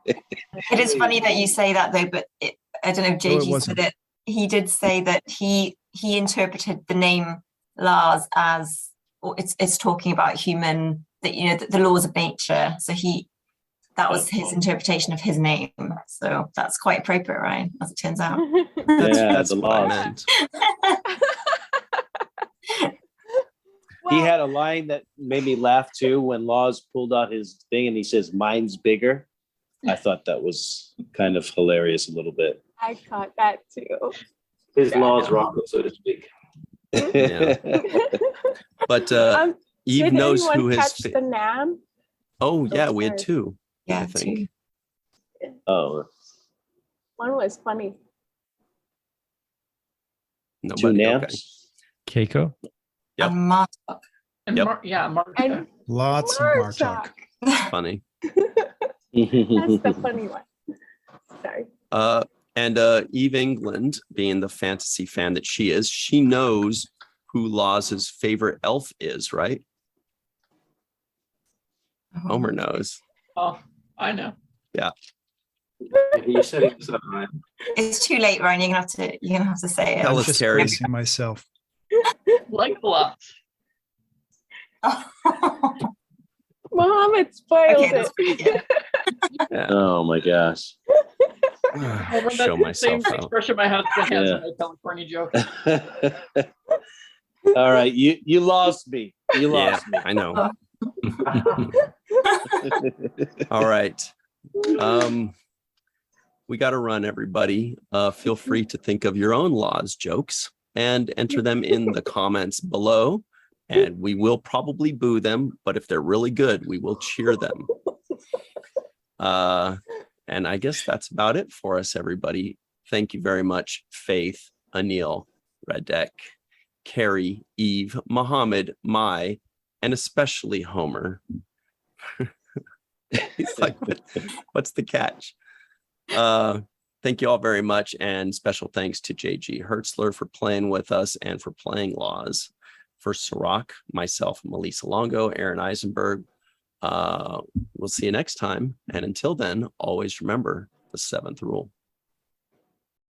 It is funny that you say that though, but I don't know if JG said it. He did say that he interpreted the name Laas as it's talking about human, that you know the laws of nature. So that was his interpretation of his name. So that's quite appropriate, right? As it turns out. That's the law. He had a line that made me laugh too when Laas pulled out his thing and he says, "Mine's bigger." I thought that was kind of hilarious a little bit. I caught that too. His Laas rocket, so to speak. Yeah. But Eve knows who his. Catch the Nam? Oh yeah, we had two. Yeah, I think. two. Oh, one was funny. Two Nobody. naps. Okay. Keiko. Yep. And Mark. And Yep. Mark. And Lots of Marchok. Funny. That's the funny one. Sorry. And Eve England, being the fantasy fan that she is, she knows who Laas's favorite elf is, right? Homer knows. Oh, I know. Yeah. You're setting this up, Ryan. It's too late, Ryan. You're gonna have to say it. Tell I'm us, just Carrie. bracing myself. Like a lot. Mohamed spoiled Okay, that's pretty good. Yeah. Oh my gosh. That's Show the same myself out. expression my husband has Yeah. when I tell him corny joke. All right, you lost me. You Yeah, lost me. I know. All right. We got to run, everybody. Feel free to think of your own Laas jokes and enter them in the comments below. And we will probably boo them, but if they're really good, we will cheer them. And I guess that's about it for us, everybody. Thank you very much, Faith, Anil, Radek, Carrie, Eve, Mohamed, Mai, and especially Homer. He's like, what's the catch? Thank you all very much. And special thanks to JG Hertzler for playing with us and for playing Laas. For Cirroc, myself, Malissa Longo, Aaron Eisenberg. We'll see you next time. And until then, always remember the 7th rule.